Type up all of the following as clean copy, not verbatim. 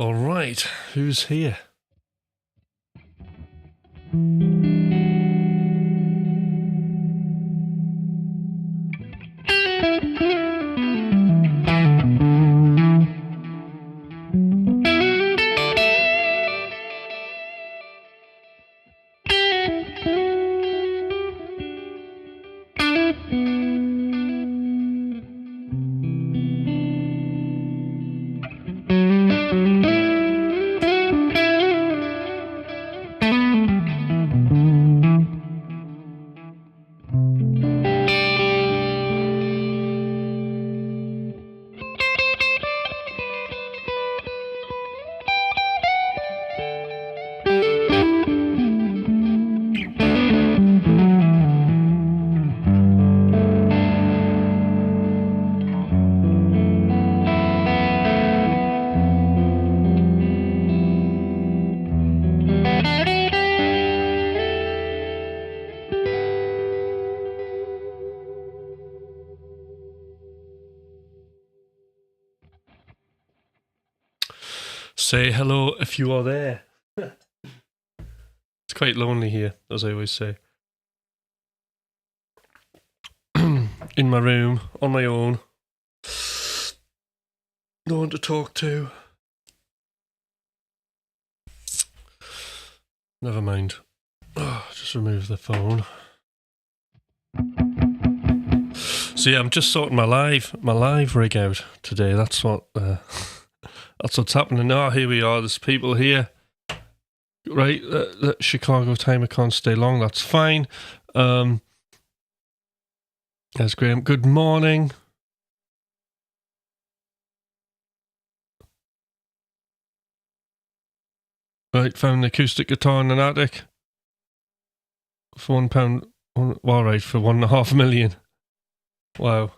All right, who's here? Say hello if you are there. It's quite lonely here, as I always say. In my room, on my own. No one to talk to. Never mind. Just remove the phone. So yeah, I'm just sorting my live rig out today. That's what that's what's happening now. Here we are. There's people here. Right, the Chicago timer can't stay long. That's fine. There's Graham. Good morning. Right, found an acoustic guitar in an attic for £1. All right, for $1.5 million. Wow.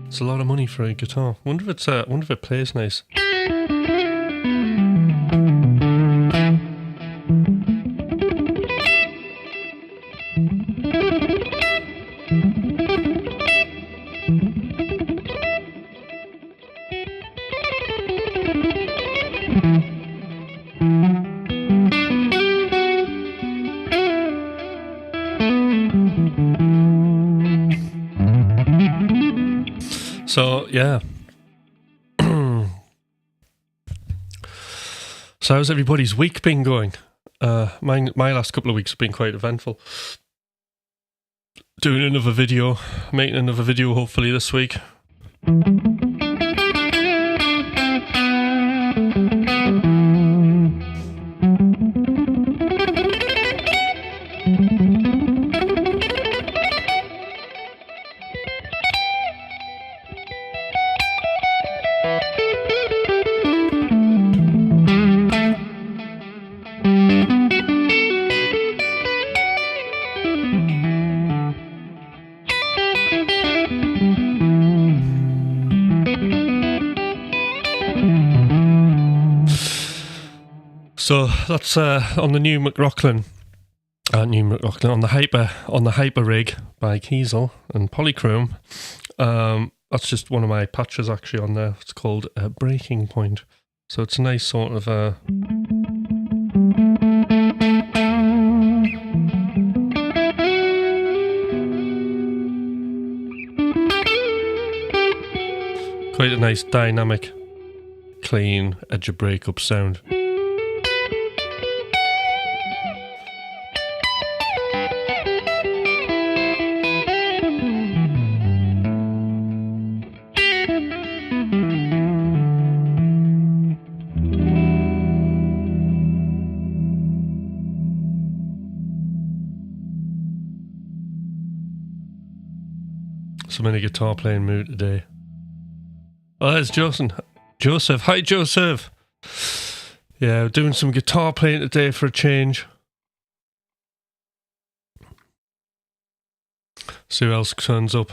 It's a lot of money for a guitar. Wonder if it plays nice. So, yeah. So how's everybody's week been going? My last couple of weeks have been quite eventful. Doing another video, making another video hopefully this week. So that's on the new McLaughlin, on the Hyper rig by Kiesel and Polychrome. That's just one of my patches actually on there. It's called Breaking Point. So it's a nice sort of quite a nice dynamic, clean edge of breakup sound. So many guitar playing mood today. Oh, there's Joseph. Hi, Joseph. Yeah, we're doing some guitar playing today for a change. See who else turns up.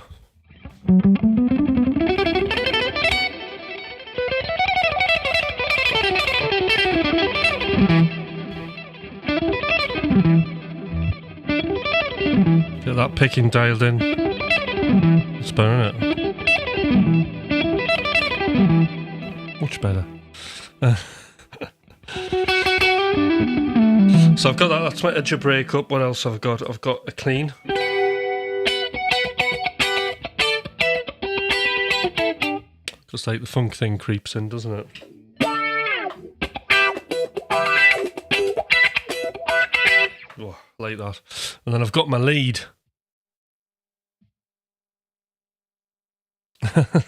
Get that picking dialed in. It's better, isn't it? Much better. So I've got that. That's my edge of breakup. What else have I got? I've got a clean. Just like the funk thing creeps in, doesn't it? Oh, like that. And then I've got my lead.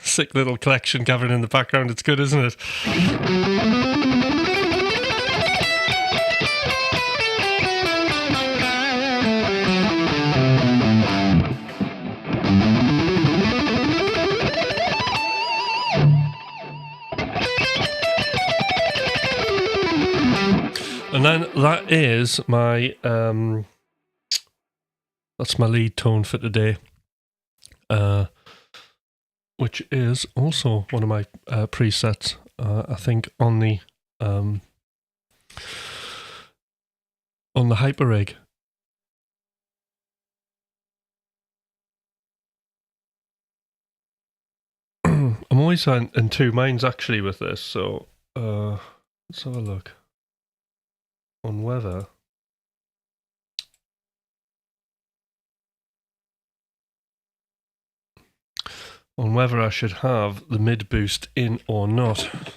Sick little collection gathered in the background. It's good, isn't it? And then that is my that's my lead tone for today, which is also one of my presets. I think on the Hyperrig. I'm always in two minds actually with this. So let's have a look. On whether I should have the mid boost in or not. Oops.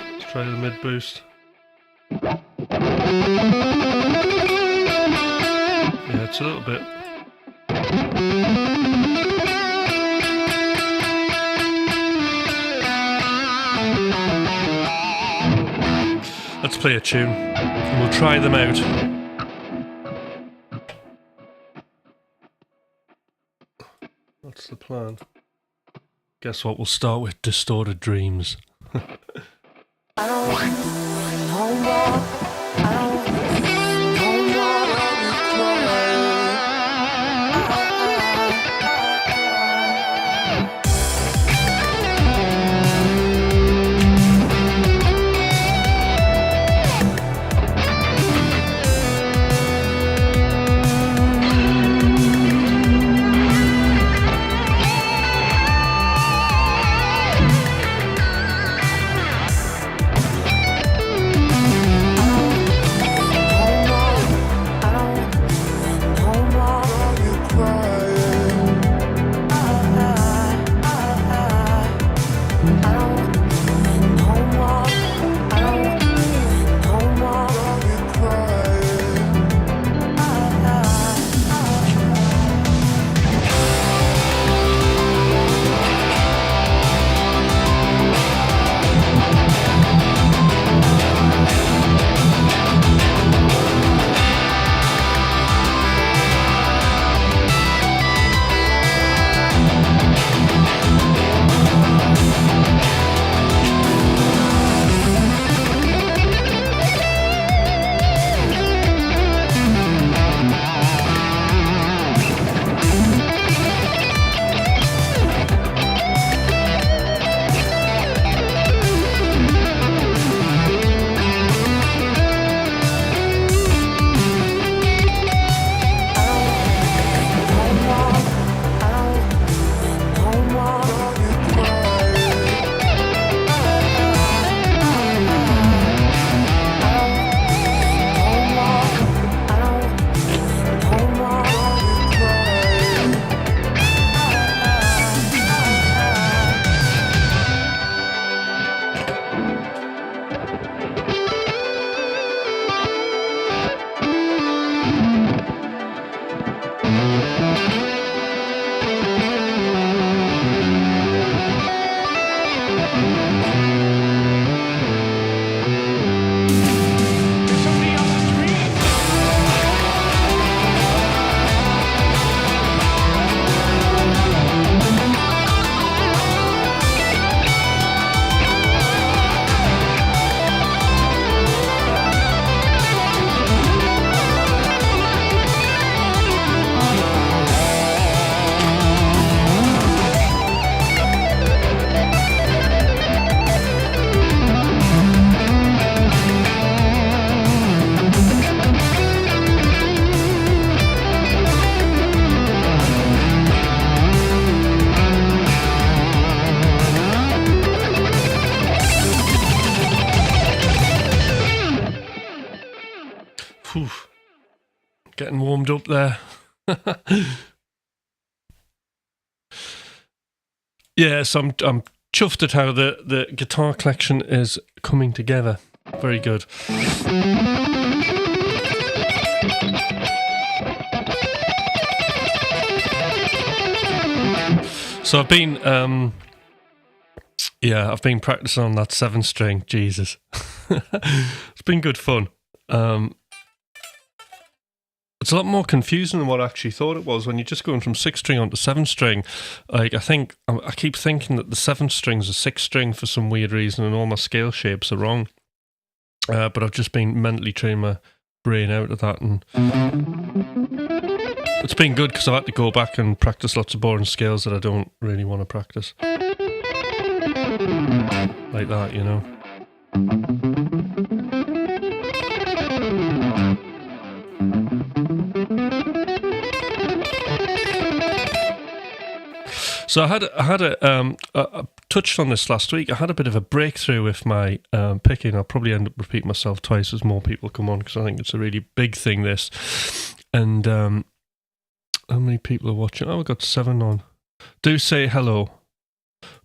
Let's try the mid boost. Yeah, it's a little bit. Let's play a tune and we'll try them out. That's the plan. Guess what? We'll start with Distorted Dreams. I don't want no more. I don't want no more. Whew. Getting warmed up there. Yeah, so I'm chuffed at how the guitar collection is coming together. Very good. So I've been practicing on that 7-string. Jesus. It's been good fun. It's a lot more confusing than what I actually thought it was when you're just going from 6-string onto 7-string. Like, I keep thinking that the 7-string's a 6-string for some weird reason and all my scale shapes are wrong. But I've just been mentally training my brain out of that, and it's been good because I've had to go back and practice lots of boring scales that I don't really want to practice. Like that, you know. So I touched on this last week. I had a bit of a breakthrough with my picking. I'll probably end up repeating myself twice as more people come on because I think it's a really big thing, this. And how many people are watching? Oh, we've got 7 on. Do say hello.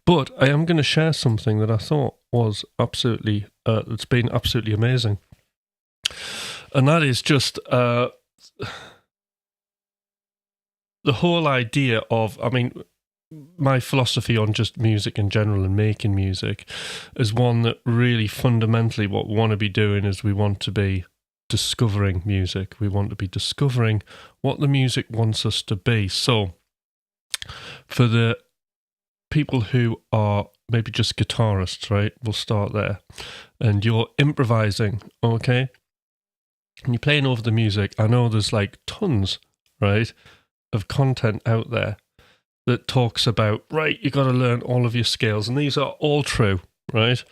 But I am going to share something that I thought was absolutely, it's been absolutely amazing. And that is just the whole idea of, my philosophy on just music in general and making music is one that really fundamentally what we want to be doing is we want to be discovering music. We want to be discovering what the music wants us to be. So for the people who are maybe just guitarists, right, we'll start there, and you're improvising, okay, and you're playing over the music. I know there's like tons, right, of content out there that talks about, right, you've got to learn all of your scales, and these are all true, right?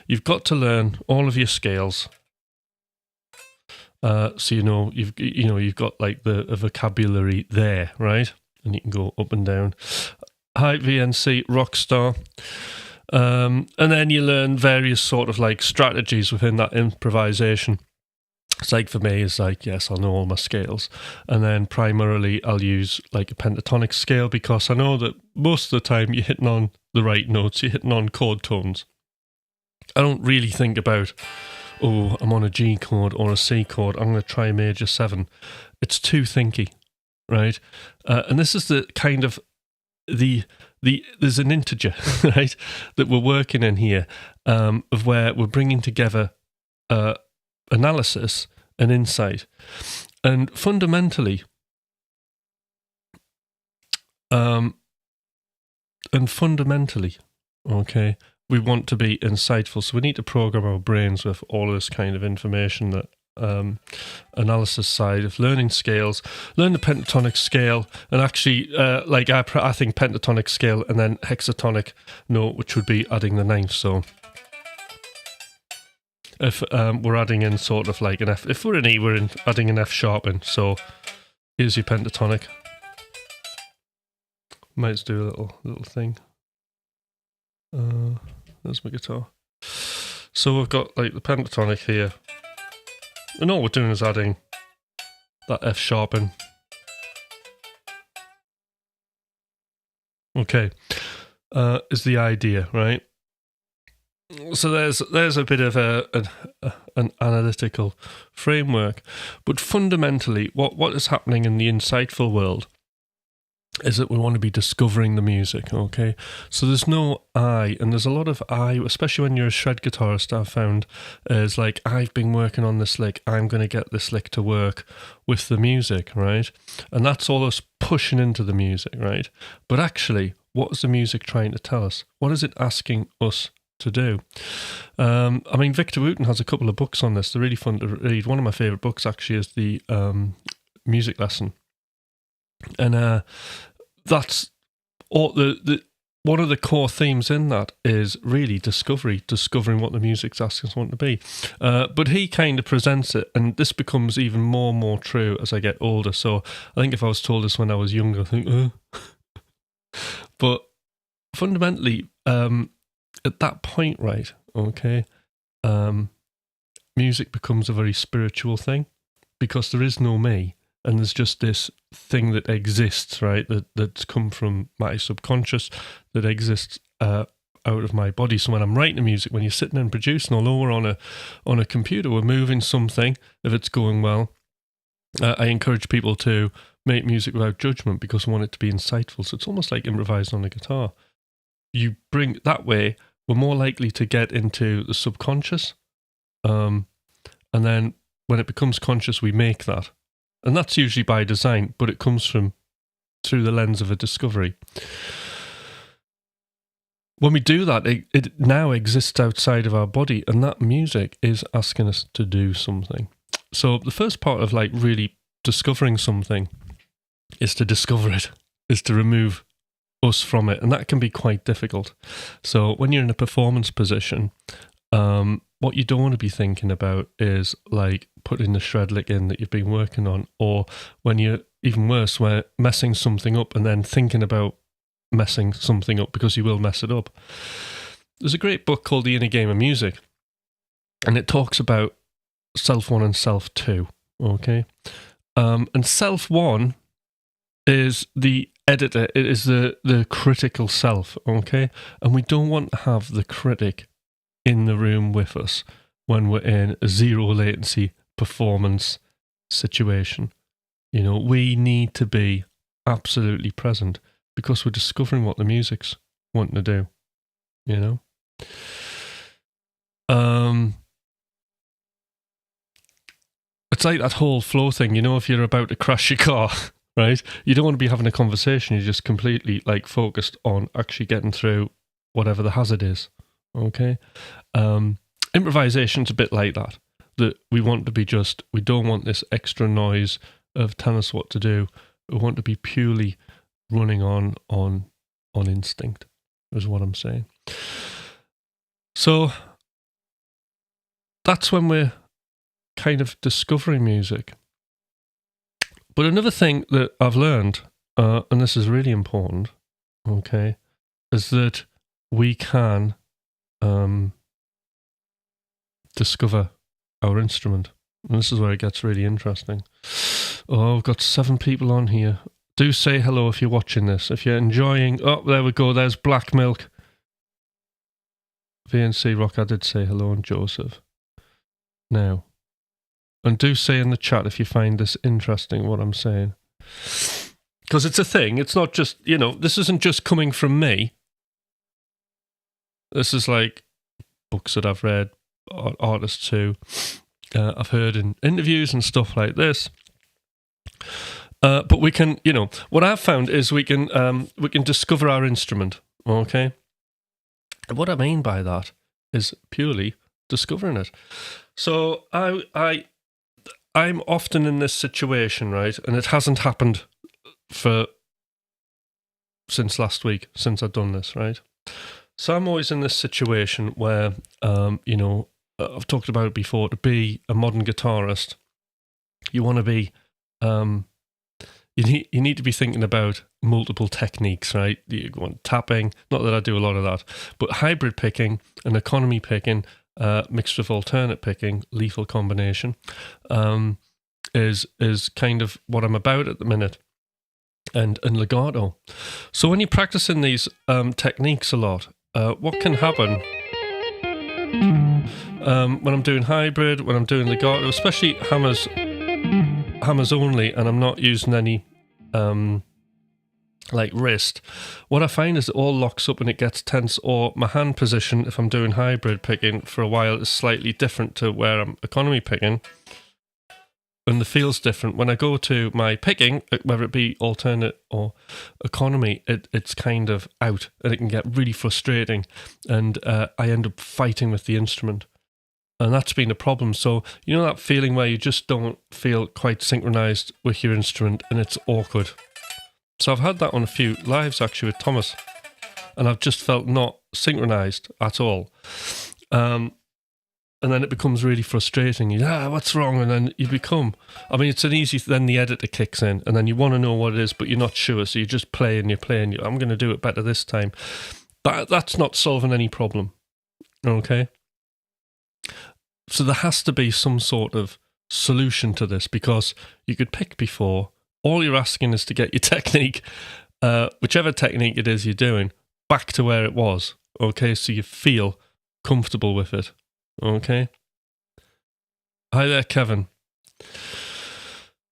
You've got to learn all of your scales, so you've got like a vocabulary there, right? And you can go up and down. Hi, VNC Rockstar, and then you learn various sort of like strategies within that improvisation. It's like for me, it's like, yes, I'll know all my scales. And then primarily I'll use like a pentatonic scale because I know that most of the time you're hitting on the right notes, you're hitting on chord tones. I don't really think about, oh, I'm on a G chord or a C chord, I'm going to try a major 7. It's too thinky, right? And this is the kind of, there's an integer, right, that we're working in here, of where we're bringing together analysis and insight, and fundamentally okay, we want to be insightful, so we need to program our brains with all this kind of information. That analysis side of learning scales, learn the pentatonic scale, and actually I think pentatonic scale and then hexatonic note, which would be adding the 9th. So if we're adding in sort of like an F, if we're in E, we're adding an F sharp in. So here's your pentatonic. Might just do a little thing. There's my guitar. So we've got like the pentatonic here, and all we're doing is adding that F sharp in. Okay, is the idea, right? So there's a bit of an analytical framework, but fundamentally, what is happening in the insightful world is that we want to be discovering the music, okay? So there's no I, and there's a lot of I, especially when you're a shred guitarist, I've found, is like, I've been working on this lick, I'm going to get this lick to work with the music, right? And that's all us pushing into the music, right? But actually, what is the music trying to tell us? What is it asking us to do? Victor Wooten has a couple of books on this. They're really fun to read. One of my favourite books actually is the Music Lesson. And that's all the one of the core themes in that is really discovering what the music's asking us want to be. But he kind of presents it, and this becomes even more and more true as I get older. So I think if I was told this when I was younger, I think, but fundamentally, at that point, right, okay, music becomes a very spiritual thing. because there is no me, and there's just this thing that exists, right? That's come from my subconscious, that exists out of my body. So when I'm writing music, when you're sitting and producing, although we're on a computer, we're moving something. If it's going well, I encourage people to make music without judgment because I want it to be insightful. So it's almost like improvising on a guitar. You bring that way, we're more likely to get into the subconscious, and then when it becomes conscious, we make that. And that's usually by design, but it comes through the lens of a discovery. When we do that, it now exists outside of our body, and that music is asking us to do something. So the first part of like really discovering something is to discover it, is to remove us from it, and that can be quite difficult. So when you're in a performance position, what you don't want to be thinking about is like putting the shred lick in that you've been working on, or when you're even worse, where messing something up and then thinking about messing something up because you will mess it up. There's a great book called The Inner Game of Music, and it talks about self 1 and self 2. Okay, and self 1 is the editor. It is the critical self. Okay, and we don't want to have the critic in the room with us when we're in a zero latency performance situation. You know, we need to be absolutely present because we're discovering what the music's wanting to do, you know? It's like that whole flow thing, you know, if you're about to crash your car, right? You don't want to be having a conversation, you're just completely like focused on actually getting through whatever the hazard is. Okay, improvisation's a bit like that. That we want to be just. We don't want this extra noise of telling us what to do. We want to be purely running on instinct. Is what I'm saying. So that's when we're kind of discovering music. But another thing that I've learned, and this is really important, okay, is that we can discover our instrument. And this is where it gets really interesting. Oh, we've got 7 people on here. Do say hello if you're watching this. If you're enjoying... Oh, there we go. There's Black Milk. VNC Rock, I did say hello, and Joseph. Now, and do say in the chat if you find this interesting, what I'm saying. Because it's a thing. It's not just, you know, this isn't just coming from me. This is like books that I've read, artists who I've heard in interviews and stuff like this. But we can, you know, what I've found is we can discover our instrument. Okay, and what I mean by that is purely discovering it. So I'm often in this situation, right, and it hasn't happened since last week, since I've done this, right. So I'm always in this situation where, you know, I've talked about it before, to be a modern guitarist, you want to be, you need to be thinking about multiple techniques, right? You want tapping, not that I do a lot of that, but hybrid picking and economy picking, mixed with alternate picking, lethal combination, is kind of what I'm about at the minute. And legato. So when you're practicing these techniques a lot, what can happen when I'm doing hybrid, when I'm doing legato, especially hammers only, and I'm not using any like wrist, what I find is it all locks up and it gets tense, or my hand position, if I'm doing hybrid picking for a while, is slightly different to where I'm economy picking. And the feel's different. When I go to my picking, whether it be alternate or economy, it's kind of out, and it can get really frustrating, and I end up fighting with the instrument. And that's been a problem. So, you know that feeling where you just don't feel quite synchronized with your instrument, and it's awkward. So I've had that on a few lives, actually, with Thomas, and I've just felt not synchronized at all. And then it becomes really frustrating. What's wrong? And then you become, I mean, it's an easy, then the editor kicks in, and then you want to know what it is, but you're not sure. So you just play and you're playing. I'm going to do it better this time. But that's not solving any problem. Okay? So there has to be some sort of solution to this, because you could pick before. All you're asking is to get your technique, whichever technique it is you're doing, back to where it was. Okay, so you feel comfortable with it. Okay. Hi there, Kevin.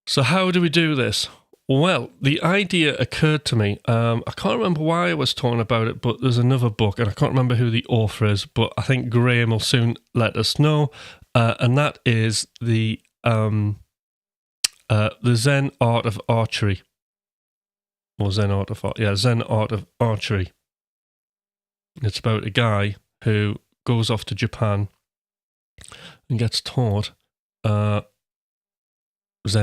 So how do we do this? Well, the idea occurred to me. I can't remember why I was talking about it, but there's another book, and I can't remember who the author is, but I think Graham will soon let us know. And that is the Zen Art of Archery. Or Zen Art of Archery. It's about a guy who goes off to Japan and gets taught Zen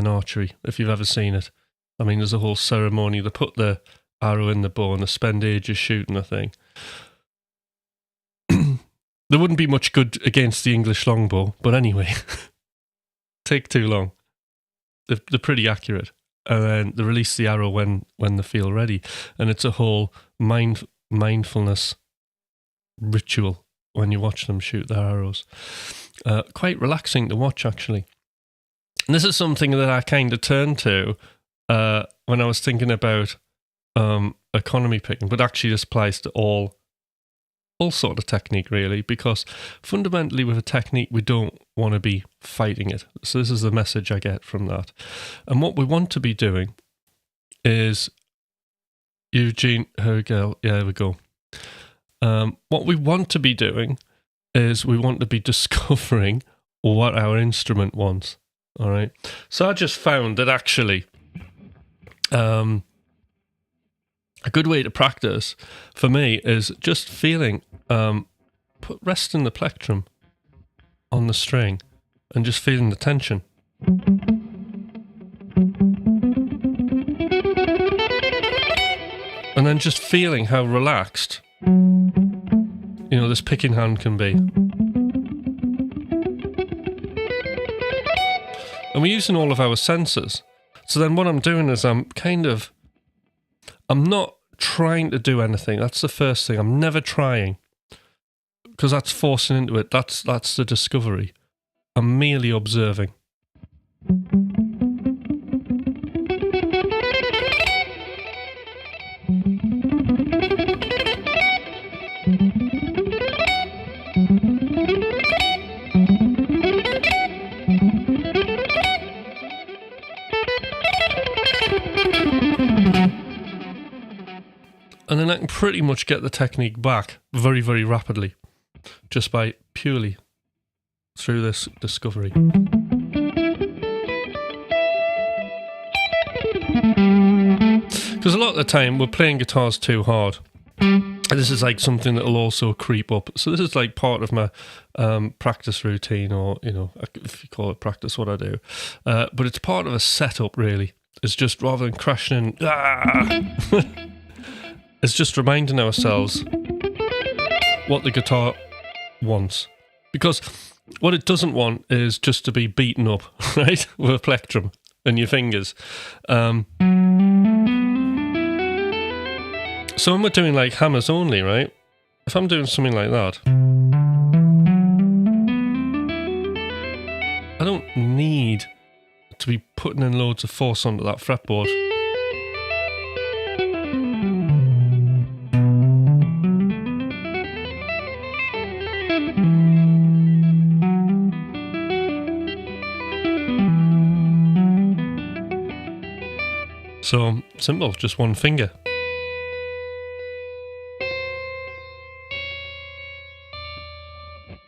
archery, if you've ever seen it. I mean, there's a whole ceremony. They put the arrow in the bow and they spend ages shooting the thing. There wouldn't be much good against the English longbow, but anyway, take too long. They're pretty accurate. And then they release the arrow when they feel ready. And it's a whole mindfulness ritual when you watch them shoot their arrows. Quite relaxing to watch, actually. And this is something that I kind of turned to when I was thinking about economy picking, but actually this applies to all sort of technique, really, because fundamentally with a technique, we don't want to be fighting it. So this is the message I get from that. And what we want to be doing is, Eugene Hergel, yeah, there we go. What we want to be doing is we want to be discovering what our instrument wants. All right. So I just found that actually a good way to practice for me is just feeling, resting the plectrum on the string and just feeling the tension. And then just feeling how relaxed, this picking hand can be. And we're using all of our senses. So then what I'm doing is I'm not trying to do anything. That's the first thing. I'm never trying, because that's forcing into it. That's the discovery. I'm merely observing. And then I can pretty much get the technique back very, very rapidly, just by purely through this discovery. Because a lot of the time we're playing guitars too hard. And this is like something that will also creep up. So this is like part of my practice routine, or, if you call it practice, what I do. But it's part of a setup, really. It's just, rather than crashing in, it's just reminding ourselves what the guitar wants. Because what it doesn't want is just to be beaten up, right, with a plectrum and your fingers. So when we're doing like hammers only, right, if I'm doing something like that, I don't need to be putting in loads of force onto that fretboard. So simple, just one finger.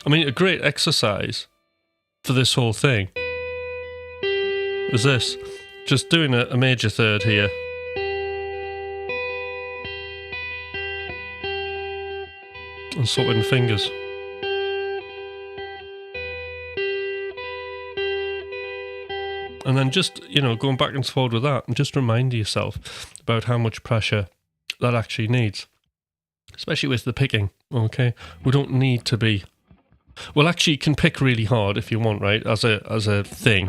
I mean, a great exercise for this whole thing is this. Just doing a major third here. And sorting fingers. And then just, going back and forward with that, and just remind yourself about how much pressure that actually needs. Especially with the picking, okay? We don't need to be... Well, actually, you can pick really hard if you want, right? As a thing.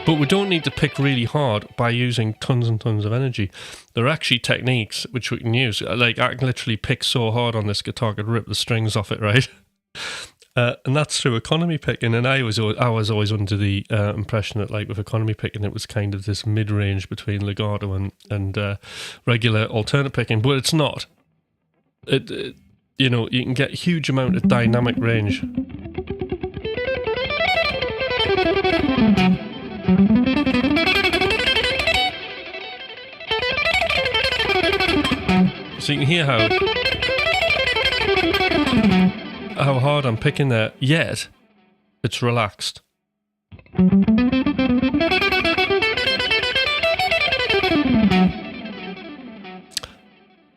But we don't need to pick really hard by using tons and tons of energy. There are actually techniques which we can use. Like, I can literally pick so hard on this guitar, I could rip the strings off it, right? And that's through economy picking. And I was always under the impression that, like, with economy picking, it was kind of this mid-range between legato and regular alternate picking, but it's not. You know, you can get a huge amount of dynamic range. So you can hear how hard I'm picking there, yet it's relaxed.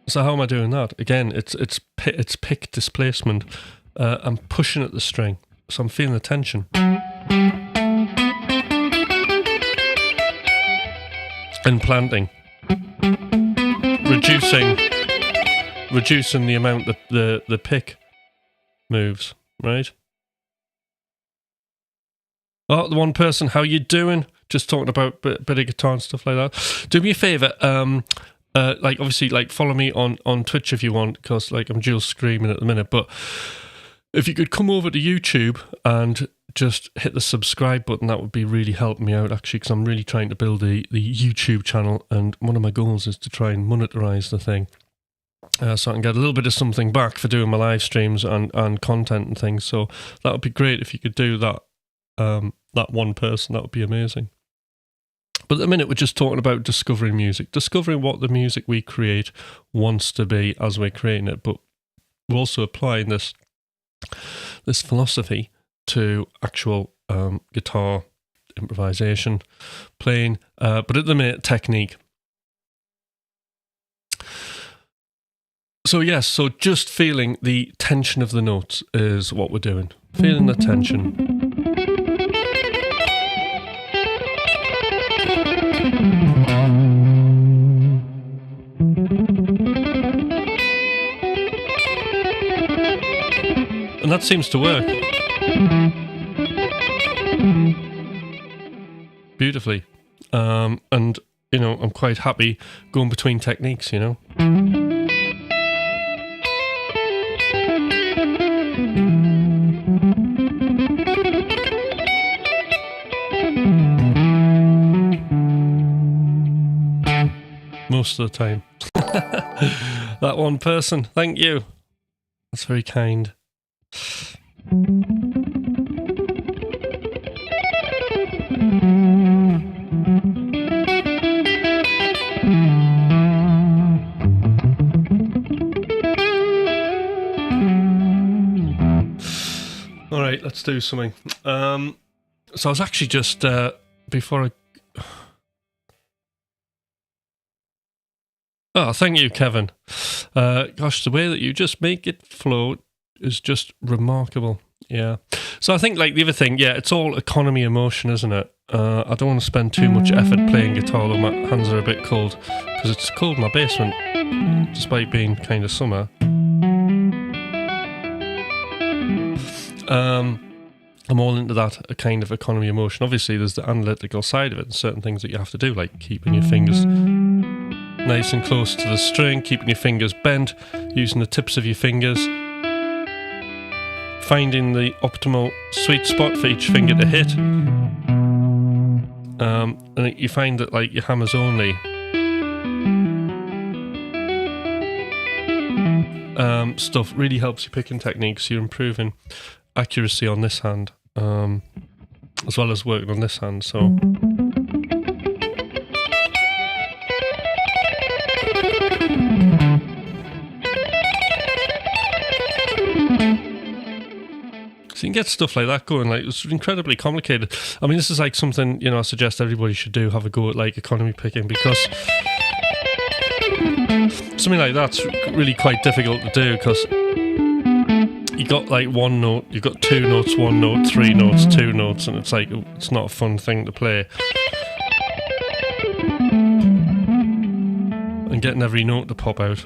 So how am I doing that? Again, it's pick displacement. I'm pushing at the string, so I'm feeling the tension. And planting. Reducing the amount that the pick moves, right? Oh, the one person, how you doing? Just talking about bit of guitar and stuff like that. Do me a favour, like, obviously, like, follow me on Twitch if you want, because, like, I'm dual screaming at the minute, but if you could come over to YouTube and just hit the subscribe button, that would be really helping me out, actually, because I'm really trying to build the YouTube channel, and one of my goals is to try and monetize the thing, so I can get a little bit of something back for doing my live streams and content and things. So that would be great if you could do that. That one person, that would be amazing. But at the minute, we're just talking about discovering music, discovering what the music we create wants to be as we're creating it. But we're also applying this philosophy to actual guitar improvisation, playing, but at the minute, technique. So yes, so just feeling the tension of the notes is what we're doing. Feeling the tension. And that seems to work. Beautifully. And, you know, I'm quite happy going between techniques, you know. Most of the time. That one person, thank you. That's very kind. All right, let's do something. So I was actually just before I. Oh, thank you, Kevin. Gosh, the way that you just make it flow is just remarkable. Yeah. So I think, like, the other thing, yeah, it's all economy emotion, isn't it? I don't want to spend too much effort playing guitar, though my hands are a bit cold, because it's cold in my basement, despite being kind of summer. I'm all into that kind of economy emotion. Obviously, there's the analytical side of it, and certain things that you have to do, like keeping your fingers nice and close to the string, keeping your fingers bent, using the tips of your fingers, finding the optimal sweet spot for each finger to hit. And you find that, like, your hammers only stuff really helps you picking techniques. You're improving accuracy on this hand, as well as working on this hand. So. So you can get stuff like that going. Like, it's incredibly complicated. I mean, this is like something, you know, I suggest everybody should do, have a go at, like, economy picking, because something like that's really quite difficult to do, because you got, like, one note, you've got two notes, one note, three notes, two notes, and it's like, it's not a fun thing to play. And getting every note to pop out.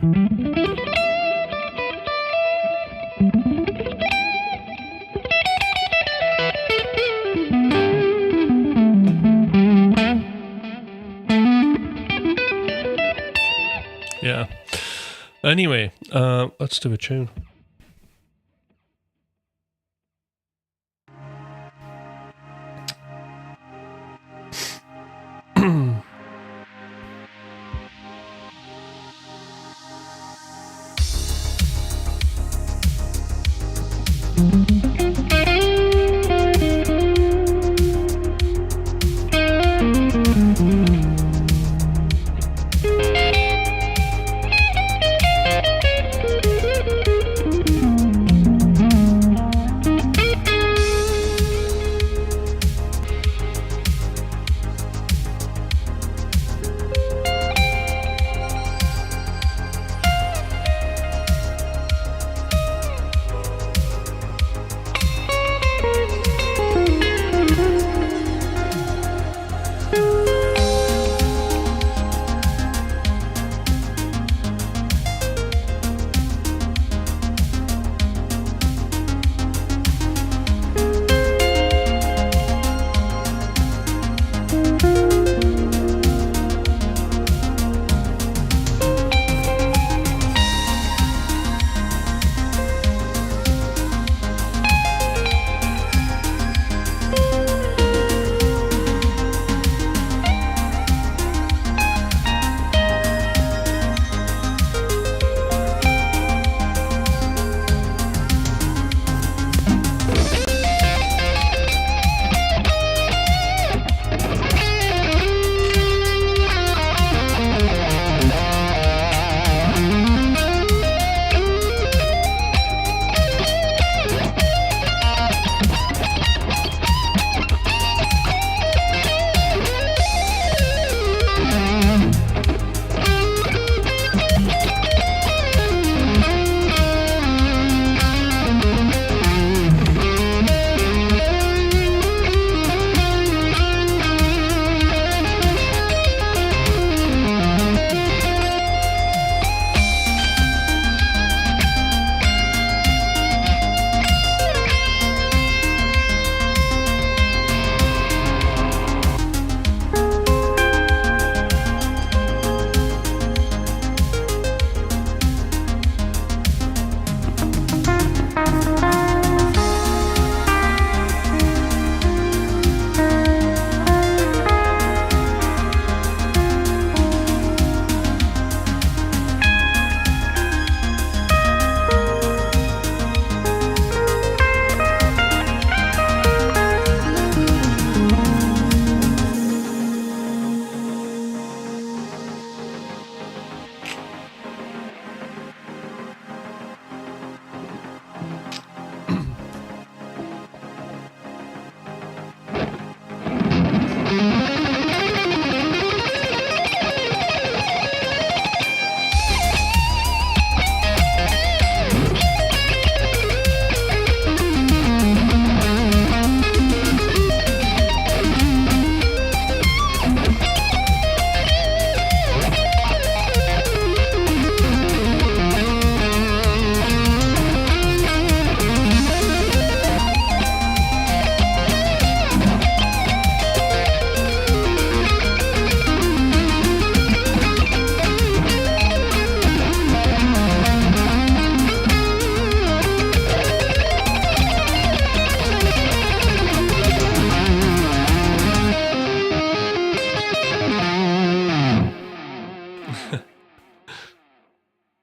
Yeah. Anyway, let's do a tune.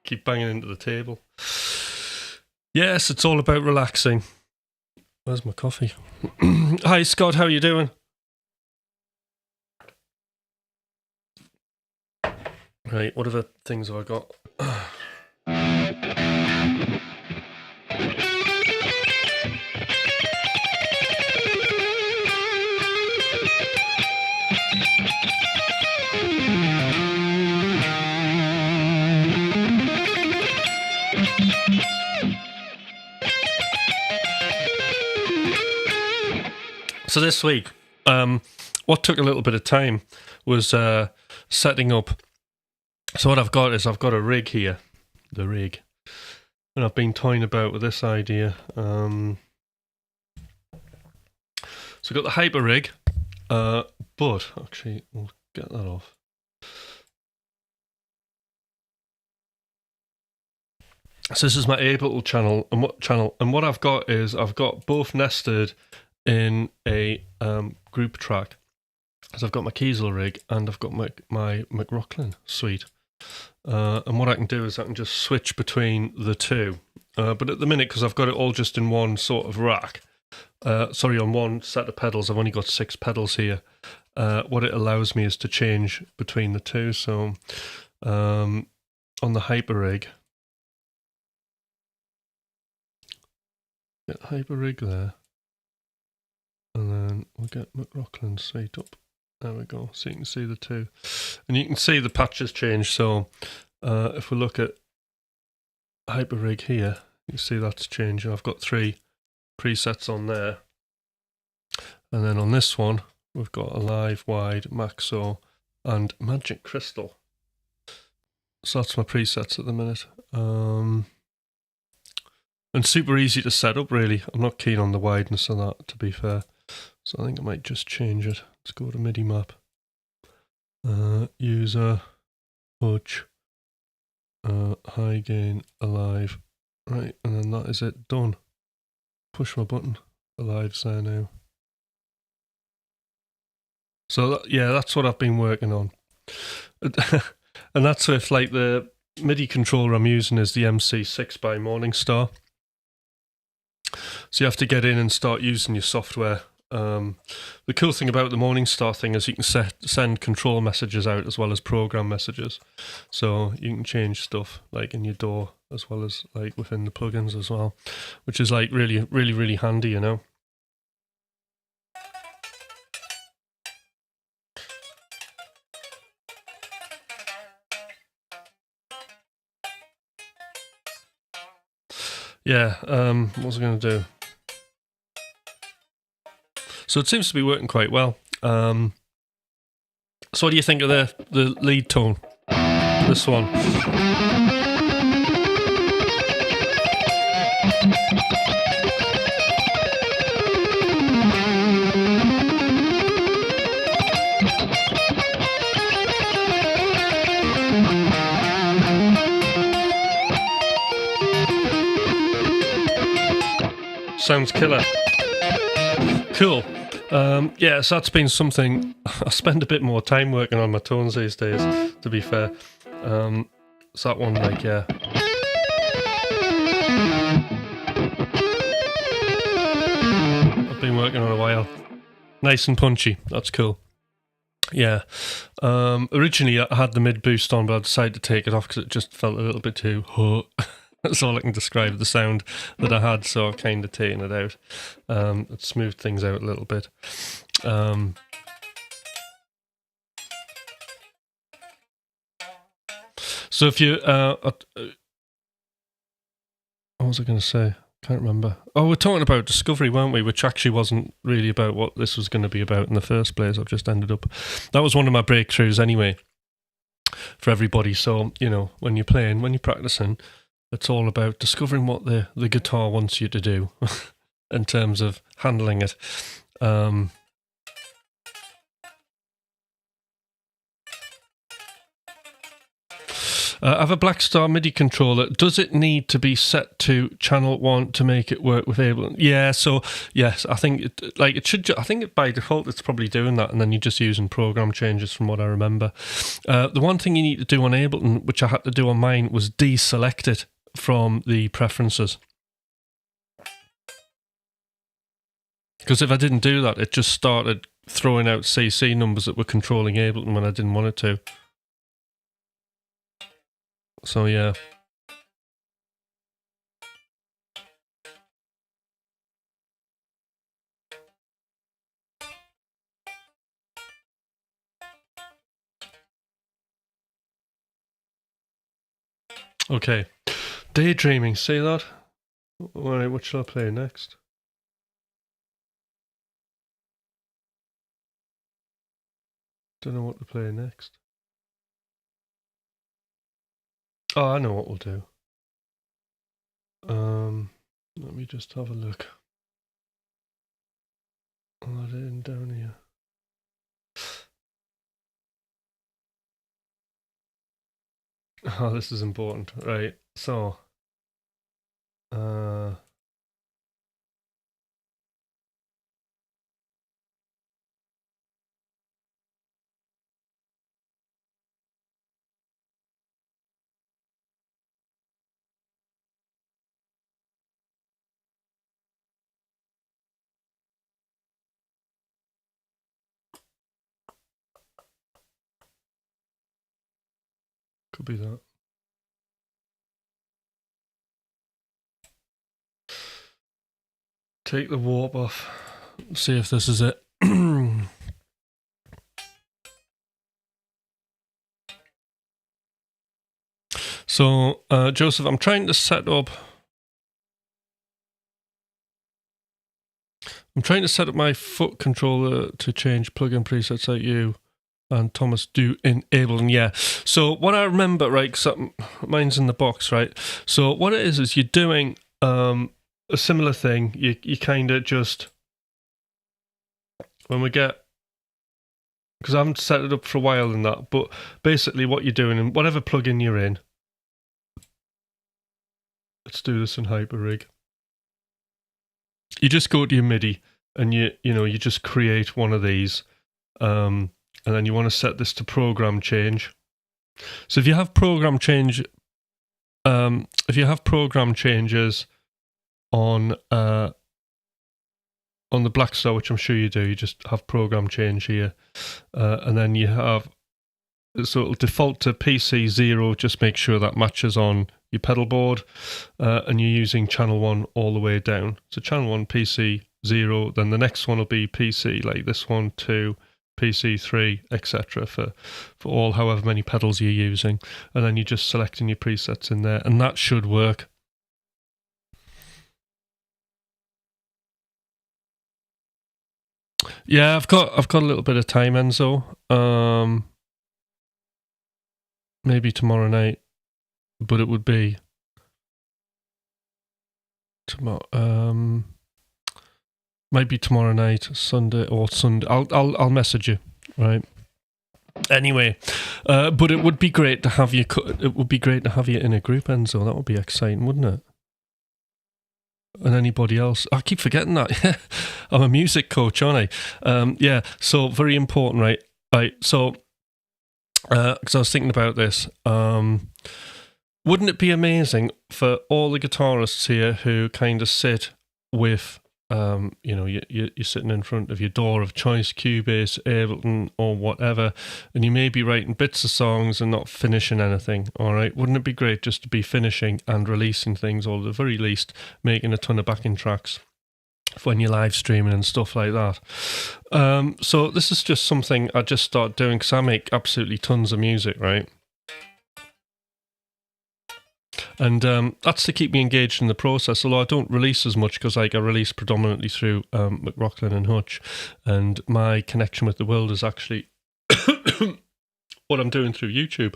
Keep banging into the table. Yes, it's all about relaxing. Where's my coffee? Hi, Scott. How are you doing? Right, what other things have I got? So this week, what took a little bit of time was setting up. So what I've got is I've got a rig here, the rig, and I've been toying about with this idea. So I've got the Hyper rig, but actually we'll get that off. So this is my Ableton channel, and what I've got is I've got both nested in a group track. So I've got my Kiesel rig and I've got my McLaughlin suite. And what I can do is I can just switch between the two. But at the minute, because I've got it all just in one sort of rack, on one set of pedals, I've only got 6 pedals here. What it allows me is to change between the two. So on the Hyperrig, get Hyperrig there, and then we'll get McLaughlin set up. There we go. So you can see the two, and you can see the patches change. So if we look at Hyperrig here, you can see that's changing. I've got 3 presets on there, and then on this one we've got Alive, Wide, Maxo, and Magic Crystal. So that's my presets at the minute. And super easy to set up, really. I'm not keen on the wideness of that, to be fair. So I think I might just change it. Let's go to MIDI map. User, Hutch, high gain, Alive. Right, and then that is it, done. Push my button. Alive's there now. So yeah, that's what I've been working on. And that's with like the MIDI controller I'm using is the MC6 by Morningstar. So you have to get in and start using your software. The cool thing about the Morningstar thing is you can send control messages out as well as program messages. So you can change stuff like in your DAW as well as like within the plugins as well, which is like really handy, you know. Yeah, what was I going to do? So it seems to be working quite well. So what do you think of the lead tone? This one. Sounds killer. Cool. Yeah, so that's been something. I spend a bit more time working on my tones these days, to be fair. So that one, like, yeah. I've been working on a while. Nice and punchy. That's cool. Yeah. Originally, I had the mid boost on, but I decided to take it off because it just felt a little bit too. That's all I can describe the sound that I had, so I've kind of taken it out. It smoothed things out a little bit. So if you, what was I going to say? Can't remember. Oh, we're talking about discovery, weren't we? Which actually wasn't really about what this was going to be about in the first place. I've just ended up. That was one of my breakthroughs anyway, for everybody. So, you know, when you're playing, when you're practicing, it's all about discovering what the guitar wants you to do in terms of handling it. I have a Blackstar MIDI controller. Does it need to be set to channel 1 to make it work with Ableton? Yeah, so yes, I think it should. I think by default it's probably doing that, and then you're just using program changes from what I remember. The one thing you need to do on Ableton, which I had to do on mine, was deselect it from the preferences. Because if I didn't do that, it just started throwing out CC numbers that were controlling Ableton when I didn't want it to. So yeah. Okay. Daydreaming, see that? Alright, what shall I play next? Don't know what to play next. Oh, I know what we'll do. Let me just have a look. I'll add it in down here. Oh, this is important. Right, so Could be that. Take the warp off. See if this is it. So, Joseph, I'm trying to set up my foot controller to change plugin presets like you and Thomas do enable. And yeah, so what I remember, right, because mine's in the box, right? So what it is you're doing a similar thing. You kind of just, when we get, because I haven't set it up for a while in that, but basically what you're doing, in whatever plugin you're in, let's do this in Hyperrig. You just go to your MIDI and you just create one of these, and then you want to set this to program change. So if you have program change, if you have program changes on the Blackstar, which I'm sure you do, you just have program change here, and then you have, so it'll default to PC 0. Just make sure that matches on your pedal board, and you're using channel 1 all the way down. So channel 1 PC 0, then the next one will be PC, like this one, 2, PC 3, etc. for all however many pedals you're using, and then you're just selecting your presets in there, and that should work. Yeah, I've got a little bit of time, Enzo. Maybe tomorrow night, but it would be tomorrow. Might be tomorrow night, Sunday or Sunday. I'll message you, right? Anyway, but it would be great to have you. It would be great to have you in a group, Enzo. That would be exciting, wouldn't it? And anybody else? I keep forgetting that. I'm a music coach, aren't I? Yeah. So very important, right? Right. So, because I was thinking about this, wouldn't it be amazing for all the guitarists here who kind of sit with, you're sitting in front of your DAW of choice, Cubase, Ableton, or whatever, and you may be writing bits of songs and not finishing anything, all right? Wouldn't it be great just to be finishing and releasing things, or at the very least, making a ton of backing tracks when you're live streaming and stuff like that? So this is just something I just started doing because I make absolutely tons of music, right? And that's to keep me engaged in the process, although I don't release as much because I release predominantly through McLaughlin and Hutch, and my connection with the world is actually what I'm doing through YouTube.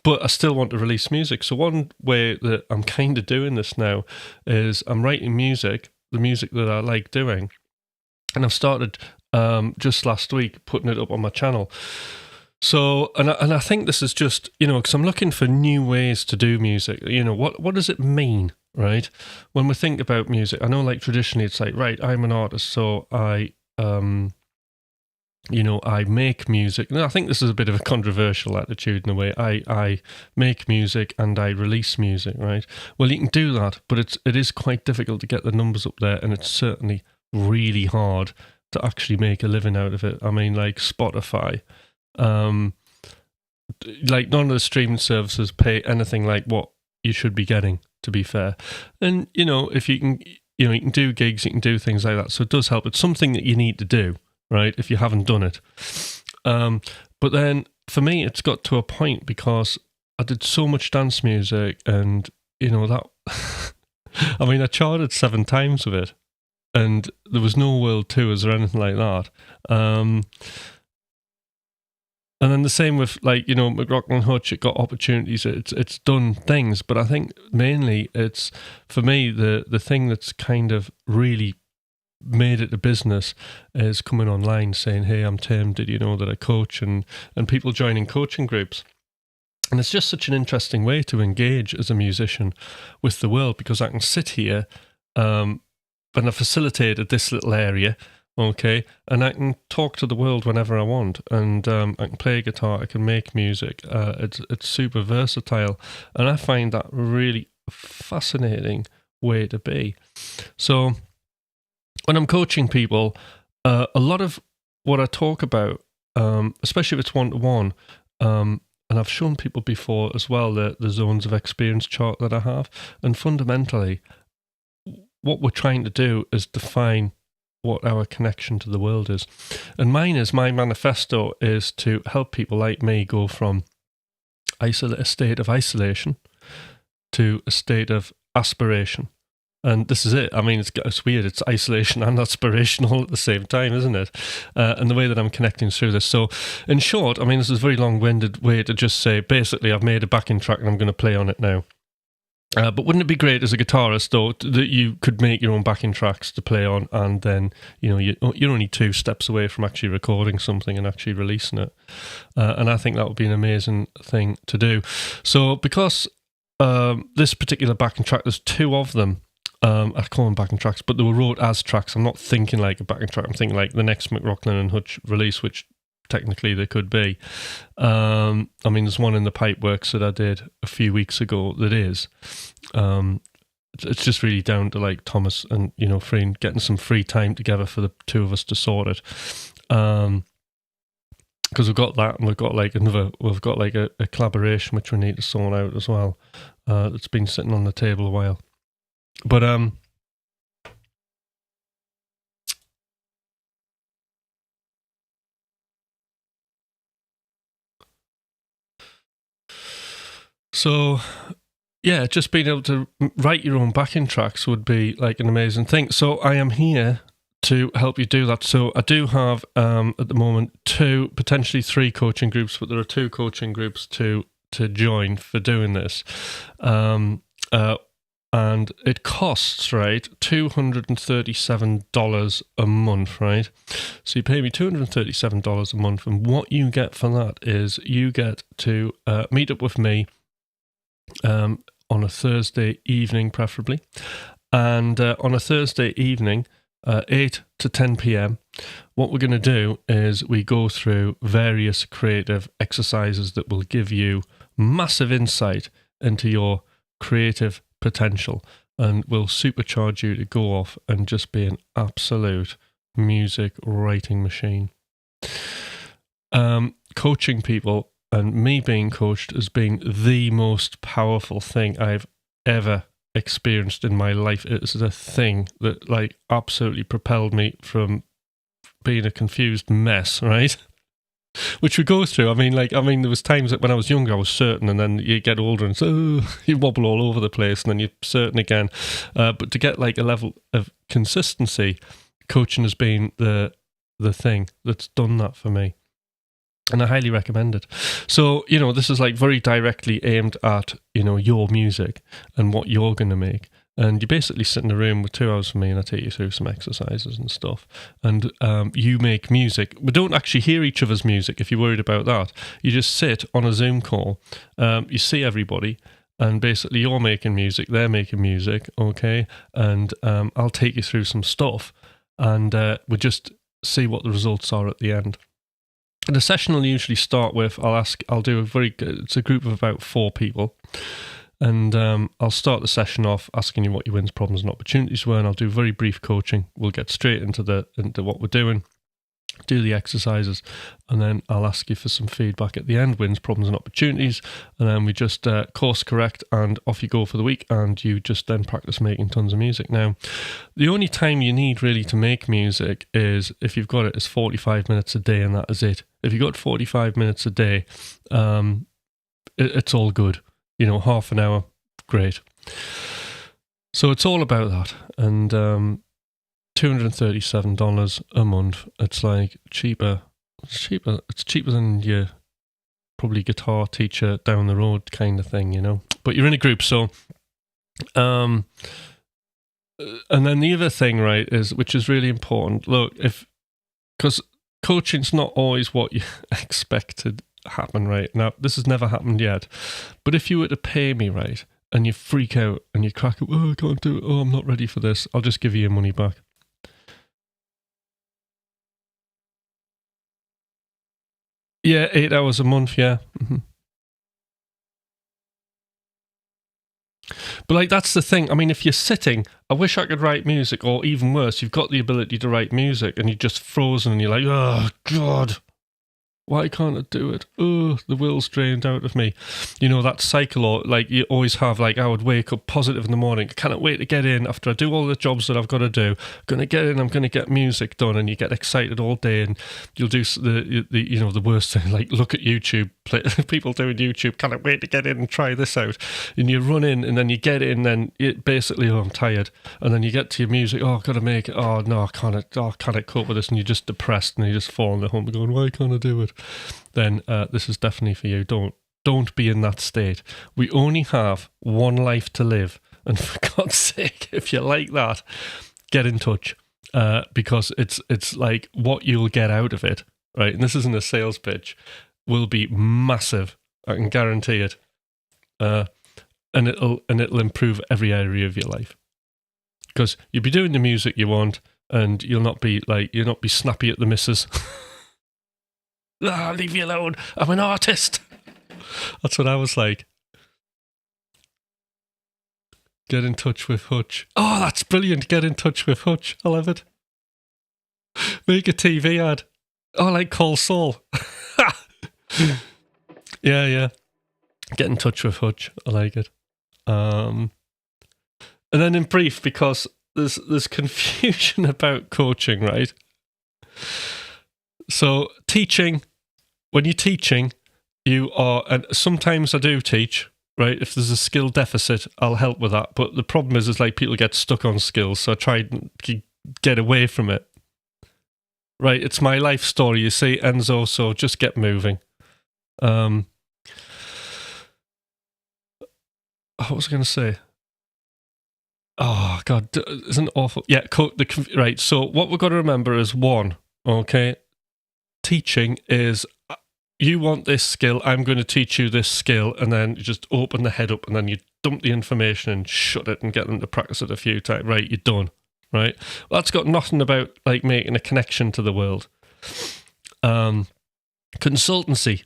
But I still want to release music. So one way that I'm kind of doing this now is I'm writing music, the music that I like doing, and I've started just last week putting it up on my channel. So, and I think this is just, because I'm looking for new ways to do music. What does it mean, right? When we think about music, I know like traditionally it's like, right, I'm an artist, so I make music. And I think this is a bit of a controversial attitude in a way. I make music and I release music, right? Well, you can do that, but it is quite difficult to get the numbers up there, and it's certainly really hard to actually make a living out of it. I mean, like Spotify, like none of the streaming services pay anything like what you should be getting, to be fair. And if you can do gigs, you can do things like that, so it does help. It's something that you need to do, right, if you haven't done it. But then for me it's got to a point, because I did so much dance music, and that I mean, I charted 7 times with it, and there was no world tours or anything like that. And then the same with McLaughlin Hutch. It got opportunities. It's done things, but I think mainly it's, for me, the thing that's kind of really made it a business is coming online saying, "Hey, I'm Tim. Did you know that I coach?" and people joining coaching groups. And it's just such an interesting way to engage as a musician with the world, because I can sit here and I facilitated this little area. Okay, and I can talk to the world whenever I want, and I can play guitar, I can make music. It's super versatile, and I find that really fascinating way to be. So when I'm coaching people, a lot of what I talk about, especially if it's one-to-one, and I've shown people before as well the zones of experience chart that I have. And fundamentally, what we're trying to do is define what our connection to the world is. And my manifesto is to help people like me go from a state of isolation to a state of aspiration. And this is it. I mean, it's weird. It's isolation and aspiration all at the same time, isn't it? And the way that I'm connecting through this. So, in short, I mean, this is a very long-winded way to just say, basically, I've made a backing track and I'm going to play on it now. But wouldn't it be great as a guitarist, though, that you could make your own backing tracks to play on, and then you're only 2 steps away from actually recording something and actually releasing it. And I think that would be an amazing thing to do. So because this particular backing track, there's 2 of them. I call them backing tracks, but they were wrote as tracks. I'm not thinking like a backing track. I'm thinking like the next McLaughlin and Hutch release, which technically they could be. I mean, there's one in the Pipeworks that I did a few weeks ago that is. It's just really down to like Thomas and, Freen getting some free time together for the 2 of us to sort it. Because we've got that, and we've got like a collaboration which we need to sort out as well. That's been sitting on the table a while. But so yeah, just being able to write your own backing tracks would be like an amazing thing. So I am here to help you do that. So I do have at the moment 2, potentially 3 coaching groups, but there are 2 coaching groups to join for doing this. And it costs, right, $237 a month, right? So you pay me $237 a month, and what you get for that is you get to meet up with me on a Thursday evening, preferably. And on a Thursday evening, 8 to 10 p.m., what we're going to do is we go through various creative exercises that will give you massive insight into your creative potential, and will supercharge you to go off and just be an absolute music writing machine. Coaching people and me being coached has been the most powerful thing I've ever experienced in my life. It's the thing that like absolutely propelled me from being a confused mess, right? Which we go through. I mean, there was times that when I was younger, I was certain, and then you get older and so you wobble all over the place, and then you're certain again. But to get like a level of consistency, coaching has been the thing that's done that for me, and I highly recommend it. So this is like very directly aimed at your music and what you're going to make. And you basically sit in a room with 2 hours for me, and I take you through some exercises and stuff. And you make music. We don't actually hear each other's music if you're worried about that. You just sit on a Zoom call. You see everybody, and basically you're making music, they're making music, okay? And I'll take you through some stuff, and we'll just see what the results are at the end. And the session will usually start with, it's a group of about 4 people. And I'll start the session off asking you what your wins, problems, and opportunities were, and I'll do very brief coaching. We'll get straight into what we're doing, do the exercises, and then I'll ask you for some feedback at the end, wins, problems, and opportunities, and then we just course correct, and off you go for the week, and you just then practice making tons of music. Now, the only time you need really to make music is, if you've got it, is 45 minutes a day, and that is it. If you've got 45 minutes a day, it's all good. Half an hour, great. So it's all about that. And $237 a month. It's like cheaper. It's cheaper than your probably guitar teacher down the road kind of thing, But you're in a group, so. And then the other thing, right, which is really important. Look, because coaching's not always what you expected happen, right? Now, this has never happened yet, but if you were to pay me, right, and you freak out and you crack up, I can't do it, I'm not ready for this, I'll just give you your money back. Yeah, 8 hours a month, yeah. Mm-hmm. But like, that's the thing. I mean, if you're sitting, I wish I could write music, or even worse, you've got the ability to write music and you're just frozen and you're like, oh God, Why can't I do it? Oh, the will's drained out of me. You know, that cycle, or like you always have, like I would wake up positive in the morning. I cannot wait to get in after I do all the jobs that I've got to do. I'm going to get in, I'm going to get music done, and you get excited all day, and you'll do the worst thing, like look at YouTube, people doing YouTube, cannot wait to get in and try this out. And you run in, and then you get in, and it basically, oh, I'm tired. And then you get to your music, oh, I've got to make it. Oh, no, I can't cope with this. And you're just depressed, and you just fall in the home going, why can't I do it? Then this is definitely for you. Don't be in that state. We only have one life to live, and for God's sake, if you're like that, get in touch, because it's like what you'll get out of it, right? And this isn't a sales pitch, will be massive. I can guarantee it, and it'll improve every area of your life, because you'll be doing the music you want, and you'll not be snappy at the missus. Leave me alone. I'm an artist. That's what I was like. Get in touch with Hutch. Oh, that's brilliant. Get in touch with Hutch. I love it. Make a TV ad. Oh, like Call Saul. Yeah. Get in touch with Hutch. I like it. And then in brief, because there's confusion about coaching, right? So teaching, when you're teaching, you are, and sometimes I do teach, right? If there's a skill deficit, I'll help with that. But the problem is like people get stuck on skills, so I try to get away from it. Right? It's my life story, you see, Enzo, so just get moving. What was I going to say? Oh, God, isn't it awful? Yeah, right, so what we've got to remember is one, okay? Teaching is, you want this skill, I'm going to teach you this skill, and then you just open the head up, and then you dump the information and shut it and get them to practice it a few times. Right, you're done. Right? Well, that's got nothing about like making a connection to the world. Consultancy,